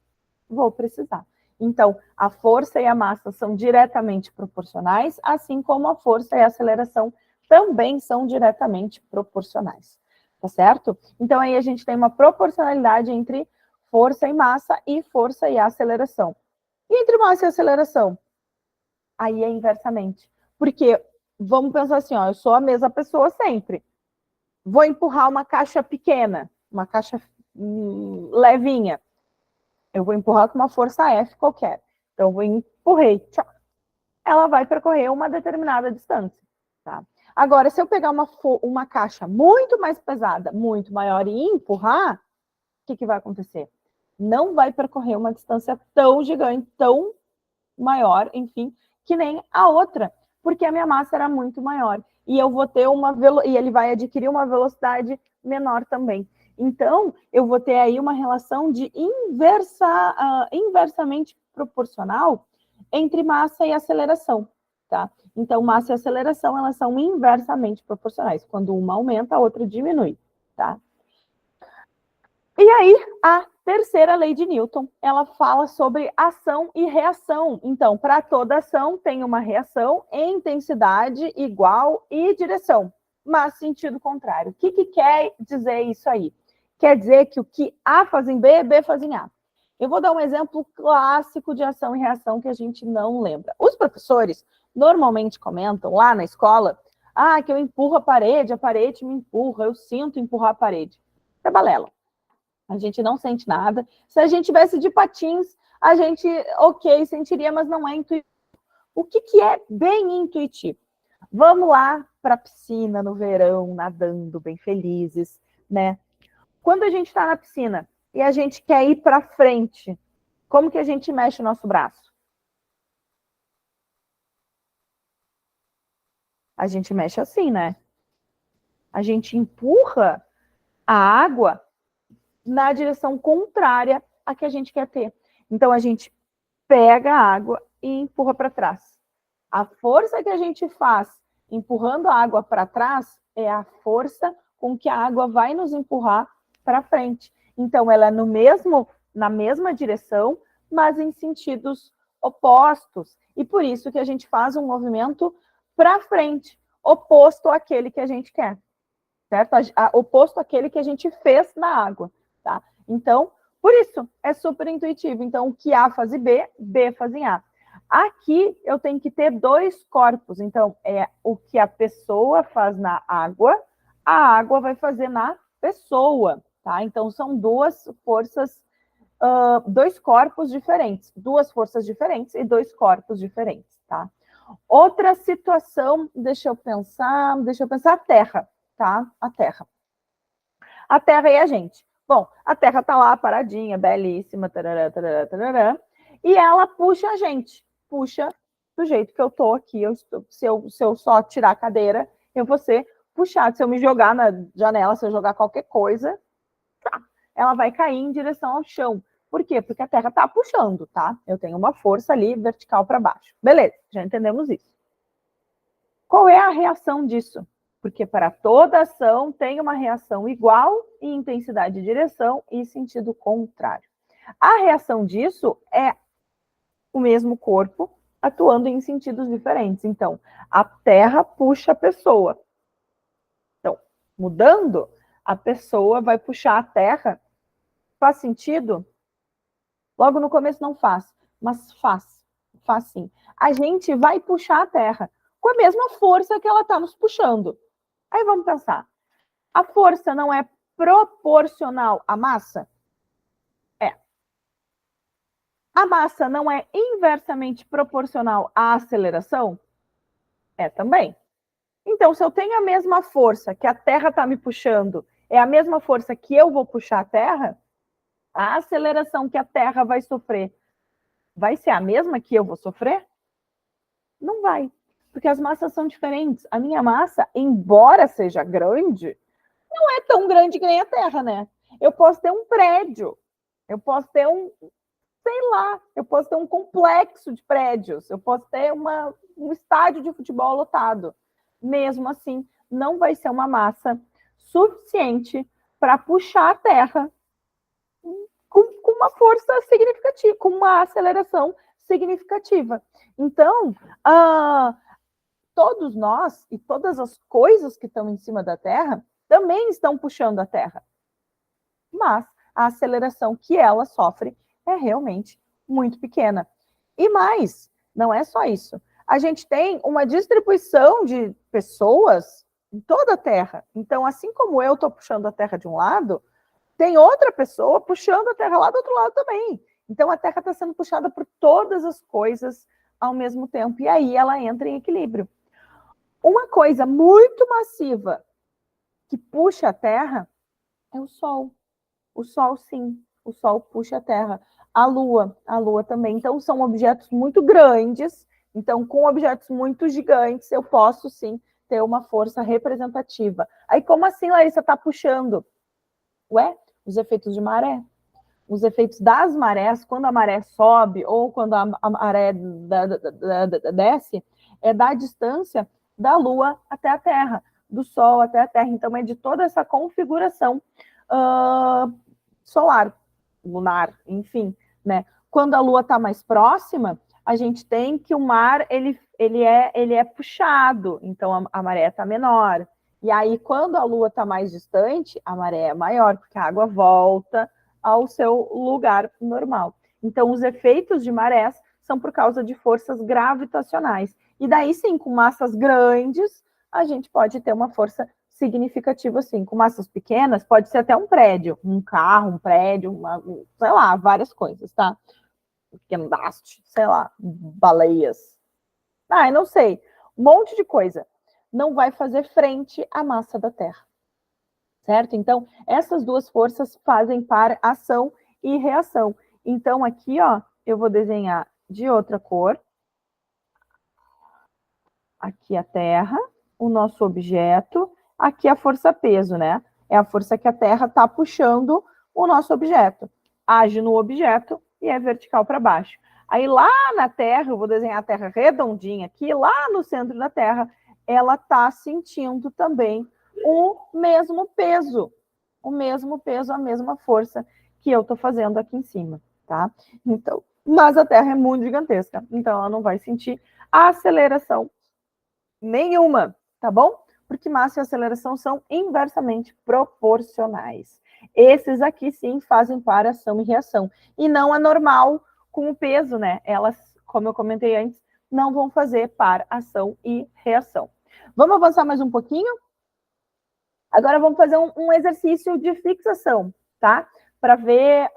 Vou precisar. Então, a força e a massa são diretamente proporcionais, assim como a força e a aceleração também são diretamente proporcionais, tá certo? Então, aí a gente tem uma proporcionalidade entre força e massa e força e aceleração. E entre massa e aceleração? Aí é inversamente. Porque, vamos pensar assim, ó, eu sou a mesma pessoa sempre. Vou empurrar uma caixa pequena, uma caixa levinha. Eu vou empurrar com uma força F qualquer. Então, eu vou empurrei. Tchau. Ela vai percorrer uma determinada distância. Tá? Agora, se eu pegar uma caixa muito mais pesada, muito maior e empurrar, o que vai acontecer? Não vai percorrer uma distância tão gigante, tão maior, enfim, que nem a outra, porque a minha massa era muito maior. E eu vou ter e ele vai adquirir uma velocidade menor também. Então, eu vou ter aí uma relação de inversamente proporcional entre massa e aceleração, tá? Então, massa e aceleração, elas são inversamente proporcionais. Quando uma aumenta, a outra diminui, tá? E aí, a terceira lei de Newton, ela fala sobre ação e reação. Então, para toda ação tem uma reação em intensidade igual e direção, mas sentido contrário. O que quer dizer isso aí? Quer dizer que o que A faz em B, B faz em A. Eu vou dar um exemplo clássico de ação e reação que a gente não lembra. Os professores normalmente comentam lá na escola, que eu empurro a parede me empurra, eu sinto empurrar a parede. É balela. A gente não sente nada. Se a gente tivesse de patins, a gente, ok, sentiria, mas não é intuitivo. O que é bem intuitivo? Vamos lá para a piscina no verão, nadando, bem felizes, né? Quando a gente está na piscina e a gente quer ir para frente, como que a gente mexe o nosso braço? A gente mexe assim, né? A gente empurra a água na direção contrária à que a gente quer ter. Então, a gente pega a água e empurra para trás. A força que a gente faz empurrando a água para trás é a força com que a água vai nos empurrar para frente. Então, ela é na mesma direção, mas em sentidos opostos. E por isso que a gente faz um movimento para frente, oposto àquele que a gente quer. Certo? Oposto àquele que a gente fez na água. Tá? Então, por isso, é super intuitivo. Então, o que A faz em B, B faz em A. Aqui, eu tenho que ter dois corpos. Então, é o que a pessoa faz na água, a água vai fazer na pessoa. Tá? Então, são duas forças, dois corpos diferentes. Duas forças diferentes e dois corpos diferentes. Tá? Outra situação, deixa eu pensar, a Terra. Tá? A Terra. A Terra e a gente. Bom, a Terra está lá paradinha, belíssima, tarará, tarará, tarará, e ela puxa a gente, puxa do jeito que eu estou aqui. Se eu só tirar a cadeira, eu vou ser puxada. Se eu me jogar na janela, se eu jogar qualquer coisa, tá, ela vai cair em direção ao chão. Por quê? Porque a Terra está puxando, tá? Eu tenho uma força ali vertical para baixo. Beleza, já entendemos isso. Qual é a reação disso? Porque para toda ação tem uma reação igual em intensidade de direção e sentido contrário. A reação disso é o mesmo corpo atuando em sentidos diferentes. Então, a Terra puxa a pessoa. Então, mudando, a pessoa vai puxar a Terra. Faz sentido? Logo no começo não faz, mas faz. Faz sim. A gente vai puxar a Terra com a mesma força que ela está nos puxando. Aí vamos pensar. A força não é proporcional à massa? É. A massa não é inversamente proporcional à aceleração? É também. Então, se eu tenho a mesma força que a Terra está me puxando, é a mesma força que eu vou puxar a Terra, a aceleração que a Terra vai sofrer vai ser a mesma que eu vou sofrer? Não vai. Porque as massas são diferentes. A minha massa, embora seja grande, não é tão grande que nem a Terra, né? Eu posso ter um prédio, eu posso ter eu posso ter um complexo de prédios, eu posso ter um estádio de futebol lotado. Mesmo assim, não vai ser uma massa suficiente para puxar a Terra com uma força significativa, com uma aceleração significativa. Então, todos nós e todas as coisas que estão em cima da Terra também estão puxando a Terra. Mas a aceleração que ela sofre é realmente muito pequena. E mais, não é só isso. A gente tem uma distribuição de pessoas em toda a Terra. Então, assim como eu estou puxando a Terra de um lado, tem outra pessoa puxando a Terra lá do outro lado também. Então, a Terra está sendo puxada por todas as coisas ao mesmo tempo. E aí ela entra em equilíbrio. Uma coisa muito massiva que puxa a Terra é o Sol. O Sol, sim. O Sol puxa a Terra. A Lua também. Então, são objetos muito grandes. Então, com objetos muito gigantes, eu posso, sim, ter uma força representativa. Aí, como assim, Larissa, está puxando? Ué, os efeitos de maré. Os efeitos das marés, quando a maré sobe ou quando a maré desce, é da distância da Lua até a Terra, do Sol até a Terra. Então, é de toda essa configuração solar, lunar, enfim, né? Quando a Lua está mais próxima, a gente tem que o mar ele é puxado, então a maré está menor. E aí, quando a Lua está mais distante, a maré é maior, porque a água volta ao seu lugar normal. Então, os efeitos de marés são por causa de forças gravitacionais. E daí, sim, com massas grandes, a gente pode ter uma força significativa, sim. Com massas pequenas, pode ser até um prédio, um carro, um prédio, sei lá, várias coisas, tá? Guindaste, sei lá, baleias. Eu não sei. Um monte de coisa. Não vai fazer frente à massa da Terra. Certo? Então, essas duas forças fazem par ação e reação. Então, aqui, ó, eu vou desenhar de outra cor. Aqui a Terra, o nosso objeto. Aqui a força-peso, né? É a força que a Terra está puxando o nosso objeto. Age no objeto e é vertical para baixo. Aí lá na Terra, eu vou desenhar a Terra redondinha aqui, lá no centro da Terra, ela está sentindo também o mesmo peso, a mesma força que eu estou fazendo aqui em cima, tá? Então, mas a Terra é muito gigantesca, então ela não vai sentir aceleração nenhuma, tá bom? Porque massa e aceleração são inversamente proporcionais. Esses aqui sim fazem par, ação e reação. E não é normal com o peso, né? Elas, como eu comentei antes, não vão fazer par, ação e reação. Vamos avançar mais um pouquinho? Agora vamos fazer um exercício de fixação, tá? Para ver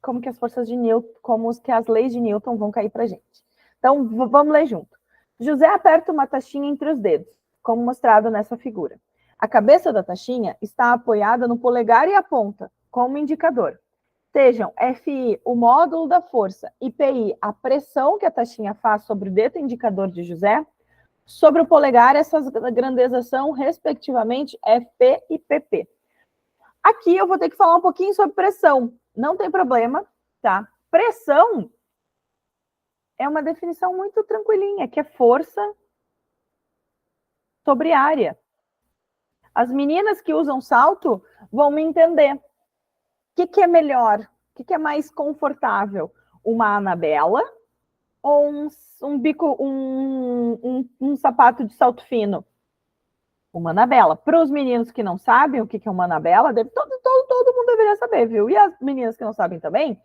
como que as forças de Newton, como que as leis de Newton vão cair para a gente. Então, vamos ler junto. José aperta uma taxinha entre os dedos, como mostrado nessa figura. A cabeça da taxinha está apoiada no polegar e a ponta, como indicador. Sejam FI o módulo da força e PI a pressão que a taxinha faz sobre o dedo indicador de José. Sobre o polegar, essas grandezas são, respectivamente, FP e PP. Aqui eu vou ter que falar um pouquinho sobre pressão. Não tem problema, tá? Pressão é uma definição muito tranquilinha, que é força sobre área. As meninas que usam salto vão me entender. O que é melhor? O que é mais confortável? Uma Anabela ou um sapato de salto fino? Uma Anabela. Para os meninos que não sabem o que é uma Anabela, todo mundo deveria saber, viu? E as meninas que não sabem também,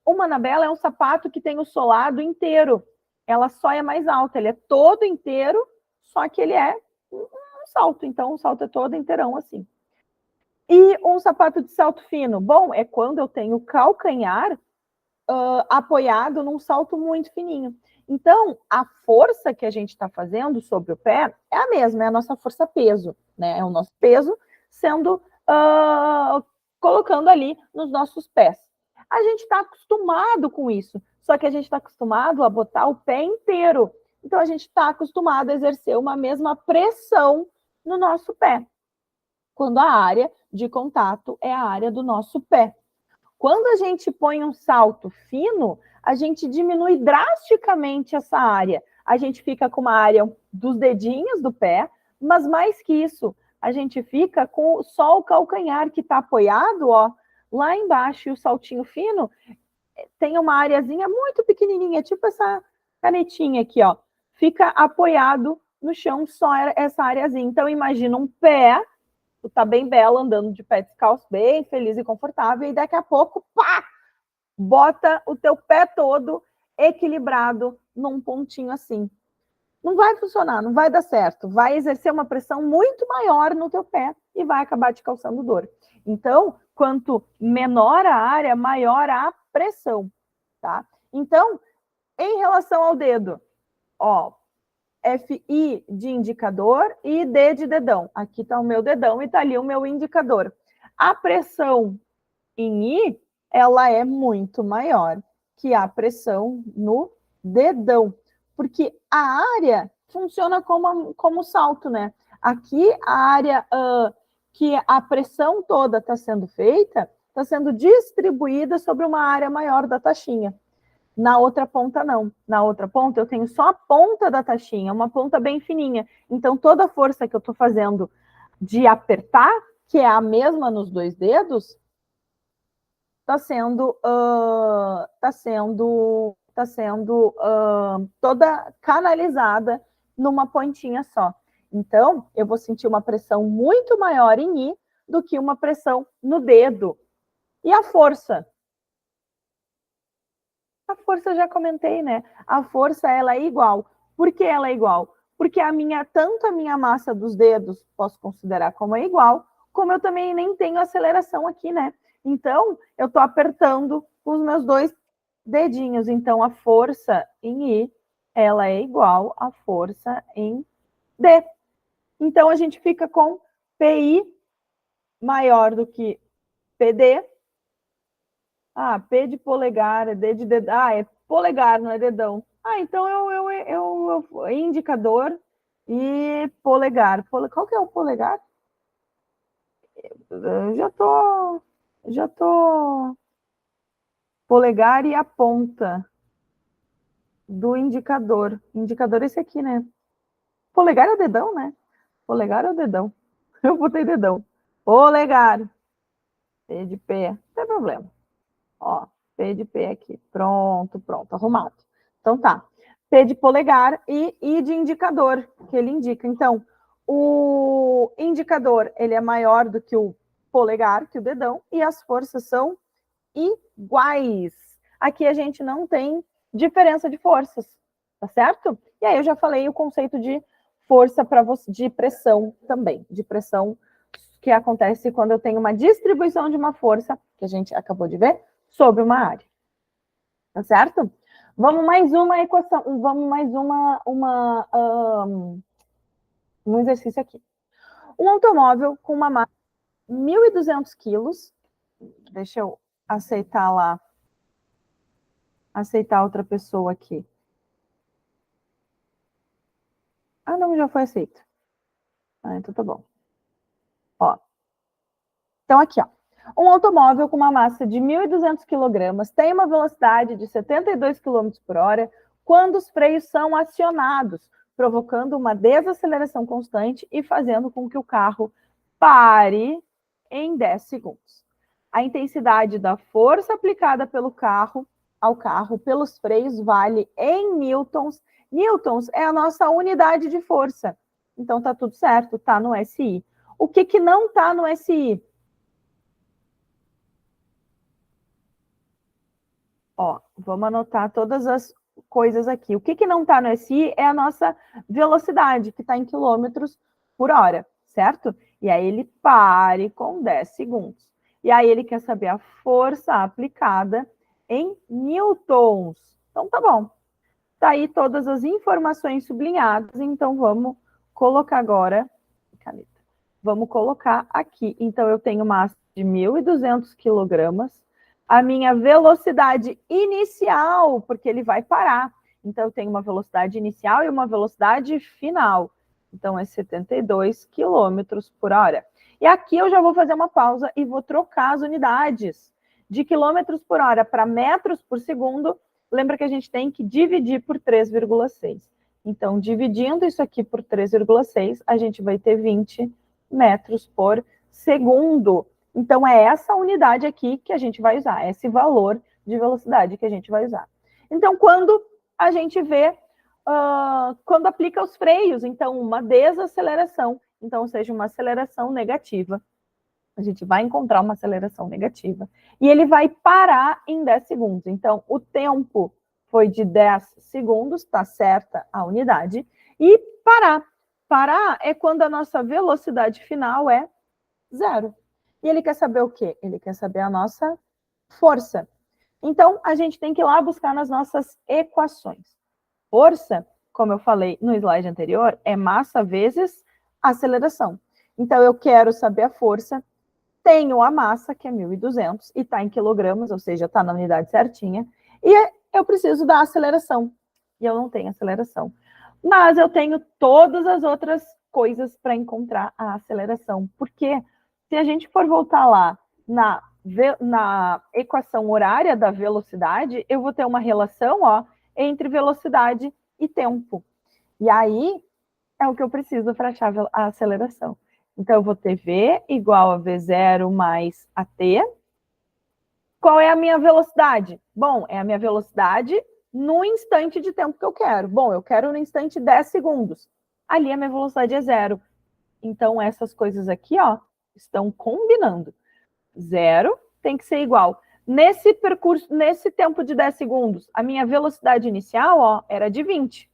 uma Anabela é um sapato que tem o solado inteiro. Ela só é mais alta, ele é todo inteiro, só que ele é um salto. Então, o salto é todo inteirão assim. E um sapato de salto fino? Bom, é quando eu tenho o calcanhar apoiado num salto muito fininho. Então, a força que a gente está fazendo sobre o pé é a mesma, é a nossa força-peso, né? É o nosso peso sendo colocando ali nos nossos pés. A gente está acostumado com isso, só que a gente está acostumado a botar o pé inteiro. Então, a gente está acostumado a exercer uma mesma pressão no nosso pé, quando a área de contato é a área do nosso pé. Quando a gente põe um salto fino, a gente diminui drasticamente essa área. A gente fica com uma área dos dedinhos do pé, mas mais que isso, a gente fica com só o calcanhar que está apoiado, ó, lá embaixo. E o saltinho fino tem uma areazinha muito pequenininha, tipo essa canetinha aqui, ó. Fica apoiado no chão só essa areazinha. Então, imagina um pé, tu tá bem bela, andando de pé descalço, bem feliz e confortável, e daqui a pouco, pá, bota o teu pé todo equilibrado num pontinho assim. Não vai funcionar, não vai dar certo. Vai exercer uma pressão muito maior no teu pé e vai acabar te causando dor. Então, quanto menor a área, maior a pressão, tá? Então, em relação ao dedo, ó, FI de indicador e D de dedão. Aqui está o meu dedão e está ali o meu indicador. A pressão em I, ela é muito maior que a pressão no dedão, porque a área funciona como salto, né? Aqui, a área que a pressão toda está sendo feita, está sendo distribuída sobre uma área maior da taxinha. Na outra ponta, não. Na outra ponta, eu tenho só a ponta da taxinha, uma ponta bem fininha. Então, toda a força que eu estou fazendo de apertar, que é a mesma nos dois dedos, está sendo toda canalizada numa pontinha só. Então, eu vou sentir uma pressão muito maior em I do que uma pressão no dedo. E a força? A força eu já comentei, né? A força, ela é igual. Por que ela é igual? Porque tanto a minha massa dos dedos, posso considerar como é igual, como eu também nem tenho aceleração aqui, né? Então, eu estou apertando com os meus dois dedinhos. Então, a força em I, ela é igual à força em D. Então, a gente fica com PI maior do que PD. Ah, P de polegar, D de dedão. Ah, é polegar, não é dedão. Ah, então indicador e polegar. Qual que é o polegar? Eu já tô polegar e a ponta do indicador. Indicador é esse aqui, né? Polegar é o dedão, né? Polegar é o dedão. Eu botei dedão. Polegar. P de pé. Não tem problema. Ó, P de pé aqui. Pronto, pronto. Arrumado. Então tá. P de polegar e I de indicador, que ele indica. Então, o indicador, ele é maior do que o polegar, que o dedão, e as forças são iguais. Aqui a gente não tem diferença de forças, tá certo? E aí eu já falei o conceito de força para você, de pressão também, de pressão que acontece quando eu tenho uma distribuição de uma força, que a gente acabou de ver, sobre uma área. Tá certo? Vamos mais uma equação, vamos mais um exercício aqui. Um automóvel com uma massa de 1.200 quilos, deixa eu aceitar lá, aceitar outra pessoa aqui. Ah, não, já foi aceito. Ah, então tá bom. Ó. Então aqui, ó. Um automóvel com uma massa de 1.200 quilogramas tem uma velocidade de 72 km por hora quando os freios são acionados, provocando uma desaceleração constante e fazendo com que o carro pare em 10 segundos. A intensidade da força aplicada pelo carro ao carro pelos freios vale em newtons. Newtons é a nossa unidade de força. Então tá tudo certo, tá no SI. O que não tá no SI? Ó, vamos anotar todas as coisas aqui. O que não está no SI é a nossa velocidade, que está em quilômetros por hora, certo? E aí ele pare com 10 segundos. E aí ele quer saber a força aplicada em newtons. Então tá bom. Tá aí todas as informações sublinhadas, então vamos colocar agora, caneta. Vamos colocar aqui. Então eu tenho massa de 1.200 quilogramas, a minha velocidade inicial, porque ele vai parar. Então, eu tenho uma velocidade inicial e uma velocidade final. Então, é 72 quilômetros por hora. E aqui eu já vou fazer uma pausa e vou trocar as unidades de quilômetros por hora para metros por segundo. Lembra que a gente tem que dividir por 3,6. Então, dividindo isso aqui por 3,6, a gente vai ter 20 metros por segundo. Então, é essa unidade aqui que a gente vai usar, esse valor de velocidade que a gente vai usar. Então, quando a gente vê, quando aplica os freios, então, uma desaceleração, então, ou seja, uma aceleração negativa, a gente vai encontrar uma aceleração negativa, e ele vai parar em 10 segundos. Então, o tempo foi de 10 segundos, está certa a unidade, e parar. Parar é quando a nossa velocidade final é 0. E ele quer saber o quê? Ele quer saber a nossa força. Então, a gente tem que ir lá buscar nas nossas equações. Força, como eu falei no slide anterior, é massa vezes aceleração. Então, eu quero saber a força, tenho a massa, que é 1.200, e está em quilogramas, ou seja, está na unidade certinha, e eu preciso da aceleração. E eu não tenho aceleração. Mas eu tenho todas as outras coisas para encontrar a aceleração. Por quê? Se a gente for voltar lá na equação horária da velocidade, eu vou ter uma relação, ó, entre velocidade e tempo. E aí é o que eu preciso para achar a aceleração. Então, eu vou ter V igual a V0 mais AT. Qual é a minha velocidade? Bom, é a minha velocidade no instante de tempo que eu quero. Bom, eu quero no instante 10 segundos. Ali a minha velocidade é 0. Então, essas coisas aqui, ó, estão combinando. 0 tem que ser igual. Nesse percurso, nesse tempo de 10 segundos, a minha velocidade inicial, ó, era de 20.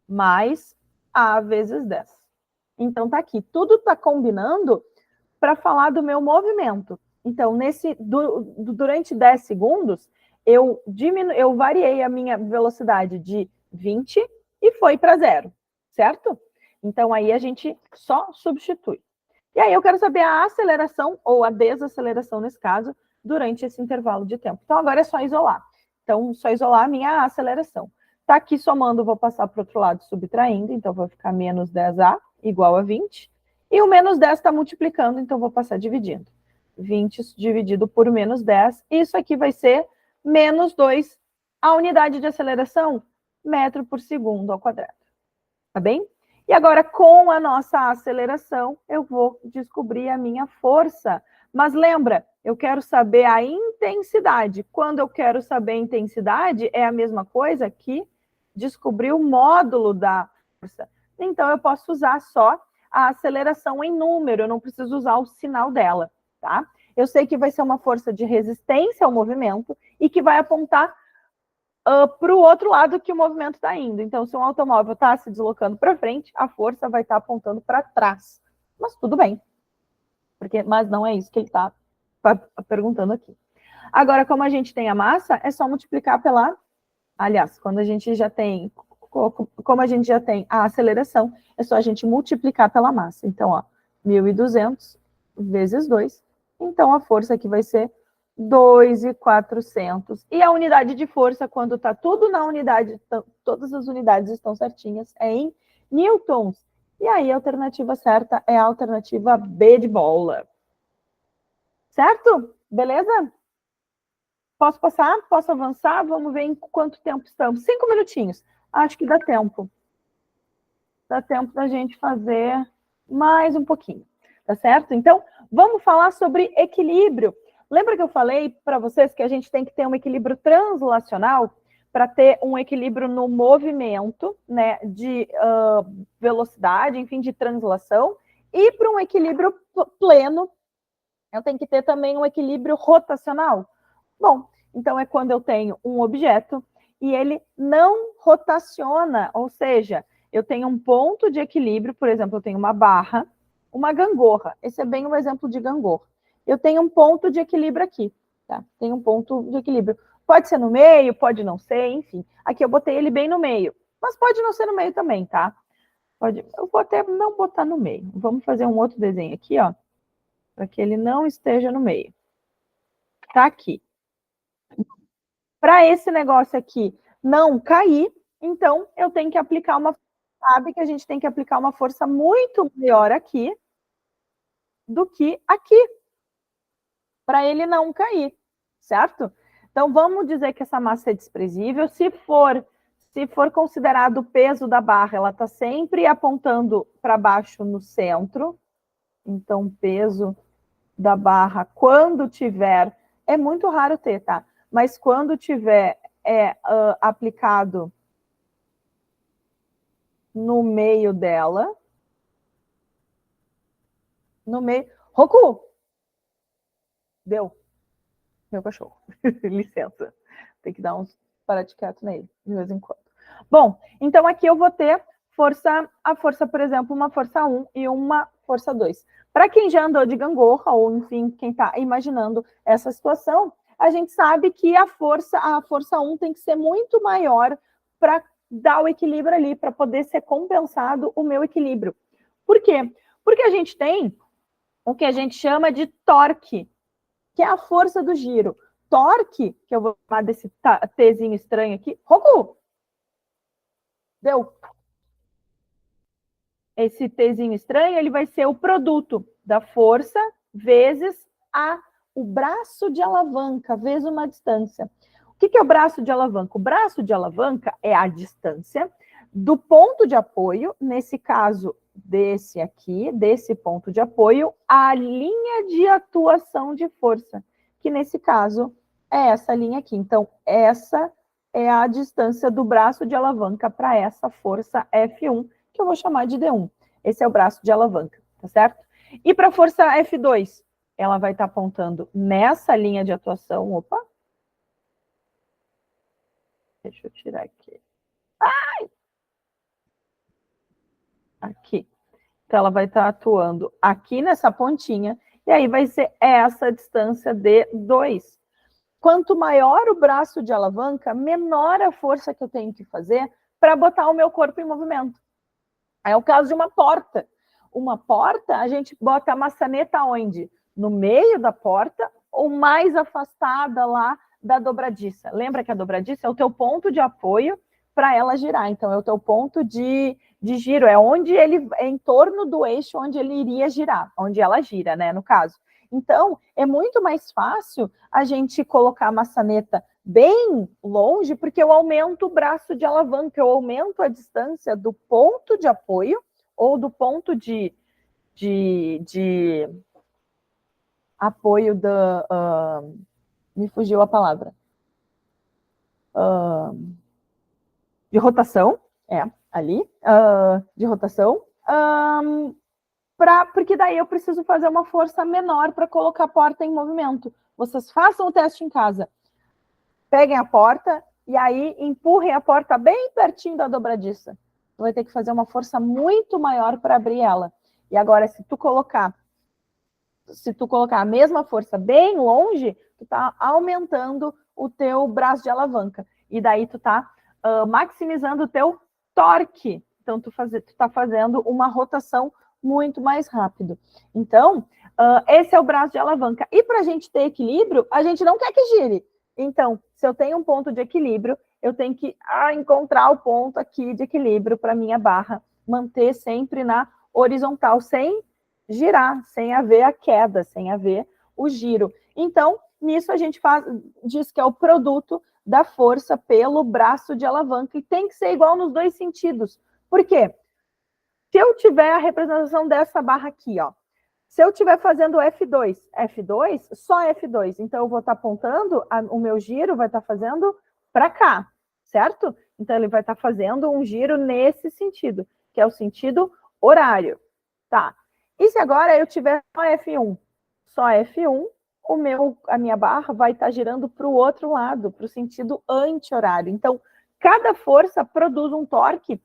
Mais A vezes 10. Então, tá aqui. Tudo tá combinando para falar do meu movimento. Então, durante 10 segundos, eu variei a minha velocidade de 20 e foi para 0, certo? Então, aí a gente só substitui. E aí eu quero saber a aceleração, ou a desaceleração nesse caso, durante esse intervalo de tempo. Então, agora é só isolar. Então, só isolar a minha aceleração. Tá aqui somando, vou passar para o outro lado subtraindo, então vou ficar menos 10A igual a 20. E o menos 10 está multiplicando, então vou passar dividindo. 20 dividido por menos 10. Isso aqui vai ser menos 2. A unidade de aceleração, metro por segundo ao quadrado. Tá bem? E agora, com a nossa aceleração, eu vou descobrir a minha força. Mas lembra, eu quero saber a intensidade. Quando eu quero saber a intensidade, é a mesma coisa que descobrir o módulo da força. Então, eu posso usar só a aceleração em número, eu não preciso usar o sinal dela, tá? Eu sei que vai ser uma força de resistência ao movimento e que vai apontar para o outro lado que o movimento está indo. Então, se um automóvel está se deslocando para frente, a força vai estar apontando para trás. Mas tudo bem, mas não é isso que ele está perguntando aqui. Agora, como a gente tem a massa, é só multiplicar pela... Aliás, quando a gente já tem... Como a gente já tem a aceleração, é só a gente multiplicar pela massa. Então, ó, 1.200 vezes 2. Então, a força aqui vai ser 2.400. E a unidade de força, quando está tudo na unidade, todas as unidades estão certinhas, é em newtons. E aí, a alternativa certa é a alternativa B de bola. Certo? Beleza? Posso passar? Posso avançar? Vamos ver em quanto tempo estamos. 5 minutinhos. Acho que dá tempo. Dá tempo da gente fazer mais um pouquinho. Tá certo? Então, vamos falar sobre equilíbrio. Lembra que eu falei para vocês que a gente tem que ter um equilíbrio translacional para ter um equilíbrio no movimento, né, de velocidade, enfim, de translação, e para um equilíbrio pleno, eu tenho que ter também um equilíbrio rotacional. Bom, então é quando eu tenho um objeto e ele não rotaciona, ou seja, eu tenho um ponto de equilíbrio, por exemplo, eu tenho uma barra, uma gangorra. Esse é bem um exemplo de gangorra. Eu tenho um ponto de equilíbrio aqui, tá? Tem um ponto de equilíbrio. Pode ser no meio, pode não ser, enfim. Aqui eu botei ele bem no meio, mas pode não ser no meio também, tá? Eu vou até não botar no meio. Vamos fazer um outro desenho aqui, ó, para que ele não esteja no meio. Tá aqui. Para esse negócio aqui não cair, então eu tenho que aplicar uma... Sabe que a gente tem que aplicar uma força muito maior aqui do que aqui, para ele não cair, certo? Então, vamos dizer que essa massa é desprezível. Se for considerado o peso da barra, ela está sempre apontando para baixo no centro. Então, o peso da barra, quando tiver... É muito raro ter, tá? Mas quando tiver aplicado no meio dela, no meio... Roku! Deu. Meu cachorro. Licença. Tem que dar uns paratiquetos nele, de vez em quando. Bom, então aqui eu vou ter a força, por exemplo, uma força 1 e uma força 2. Para quem já andou de gangorra, ou enfim, quem está imaginando essa situação, a gente sabe que a força 1 tem que ser muito maior para dar o equilíbrio ali, para poder ser compensado o meu equilíbrio. Por quê? Porque a gente tem o que a gente chama de torque, que é a força do giro. Torque, que eu vou chamar desse Tzinho estranho aqui. Roku! Deu? Esse Tzinho estranho, ele vai ser o produto da força vezes o braço de alavanca, vezes uma distância. O que é o braço de alavanca? O braço de alavanca é a distância do ponto de apoio, nesse caso desse aqui, desse ponto de apoio, a linha de atuação de força, que nesse caso é essa linha aqui. Então, essa é a distância do braço de alavanca para essa força F1, que eu vou chamar de D1. Esse é o braço de alavanca, tá certo? E para a força F2, ela vai estar apontando nessa linha de atuação. Opa! Deixa eu tirar aqui. Ai! Aqui. Então, ela vai estar atuando aqui nessa pontinha, e aí vai ser essa distância D2. Quanto maior o braço de alavanca, menor a força que eu tenho que fazer para botar o meu corpo em movimento. É o caso de uma porta. Uma porta, a gente bota a maçaneta onde? No meio da porta ou mais afastada lá da dobradiça. Lembra que a dobradiça é o teu ponto de apoio para ela girar. Então, é o teu ponto de giro. É onde ele, é em torno do eixo onde ele iria girar, onde ela gira, né, no caso. Então, é muito mais fácil a gente colocar a maçaneta bem longe, porque eu aumento o braço de alavanca, eu aumento a distância do ponto de apoio ou do ponto de apoio da... me fugiu a palavra. De rotação, ali, de rotação, porque daí eu preciso fazer uma força menor para colocar a porta em movimento. Vocês façam o teste em casa. Peguem a porta e aí empurrem a porta bem pertinho da dobradiça. Tu vai ter que fazer uma força muito maior para abrir ela. E agora, se tu colocar a mesma força bem longe, tu tá aumentando o teu braço de alavanca. E daí tu tá maximizando o teu torque. Então, tu tá fazendo uma rotação muito mais rápido. Então, esse é o braço de alavanca. E para a gente ter equilíbrio, a gente não quer que gire. Então, se eu tenho um ponto de equilíbrio, eu tenho que encontrar o ponto aqui de equilíbrio para minha barra manter sempre na horizontal, sem girar, sem haver a queda, sem haver o giro. Então, nisso a gente diz que é o produto da força pelo braço de alavanca, e tem que ser igual nos dois sentidos. Por quê? Se eu tiver a representação dessa barra aqui, ó, se eu estiver fazendo F2, só F2, então eu vou estar apontando, o meu giro vai estar fazendo para cá, certo? Então ele vai estar fazendo um giro nesse sentido, que é o sentido horário, tá? E se agora eu tiver só F1, a minha barra vai estar girando para o outro lado, para o sentido anti-horário. Então, cada força produz um torque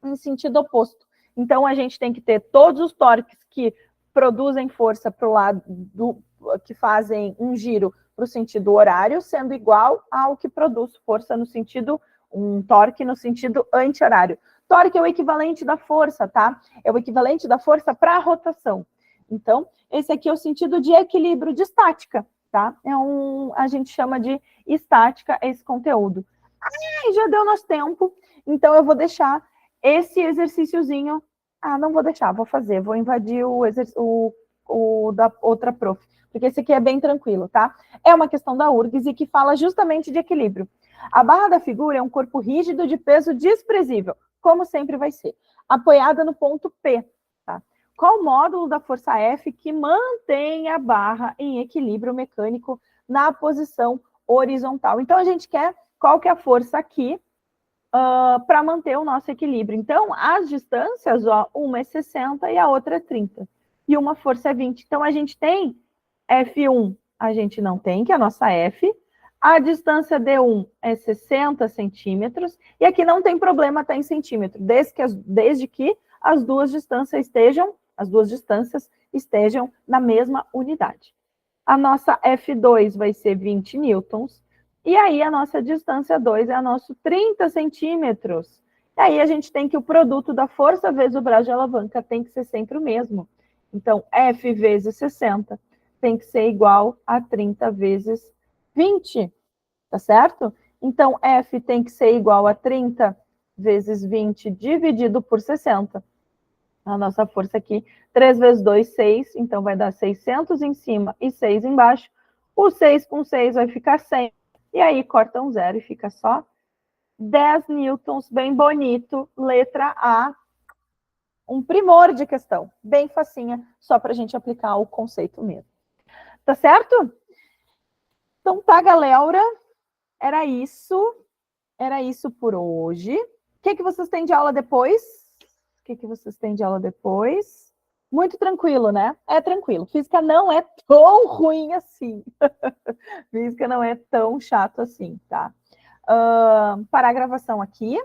em sentido oposto. Então, a gente tem que ter todos os torques que produzem força para o lado que fazem um giro para o sentido horário, sendo igual ao que produz força no sentido, um torque no sentido anti-horário. Torque é o equivalente da força, tá? É o equivalente da força para a rotação. Então, esse aqui é o sentido de equilíbrio, de estática, tá? A gente chama de estática esse conteúdo. Já deu nosso tempo, então eu vou deixar esse exercíciozinho. Não vou deixar, vou fazer, vou invadir o da outra prof, porque esse aqui é bem tranquilo, tá? É uma questão da URGS e que fala justamente de equilíbrio. A barra da figura é um corpo rígido de peso desprezível, como sempre vai ser, apoiada no ponto P, tá? Qual o módulo da força F que mantém a barra em equilíbrio mecânico na posição horizontal? Então, a gente quer qual que é a força aqui para manter o nosso equilíbrio. Então, as distâncias, ó, uma é 60 e a outra é 30. E uma força é 20. Então, a gente tem F1, a gente não tem, que é a nossa F. A distância D1 é 60 centímetros. E aqui não tem problema estar em centímetro, desde que as duas distâncias estejam na mesma unidade. A nossa F2 vai ser 20 newtons. E aí, a nossa distância 2 é a nossa 30 centímetros. E aí, a gente tem que o produto da força vezes o braço de alavanca tem que ser sempre o mesmo. Então, F vezes 60 tem que ser igual a 30 vezes 20, tá certo? Então, F tem que ser igual a 30 vezes 20 dividido por 60. A nossa força aqui, 3 vezes 2, 6. Então, vai dar 600 em cima e 6 embaixo. O 6 com 6 vai ficar 100. E aí, corta um zero e fica só 10 newtons, bem bonito, letra A. Um primor de questão, bem facinha, só para a gente aplicar o conceito mesmo. Tá certo? Então tá, galera, era isso por hoje. O que vocês têm de aula depois? Muito tranquilo, né? É tranquilo. Física não é tão ruim assim. Física não é tão chato assim, tá? Parar a gravação aqui.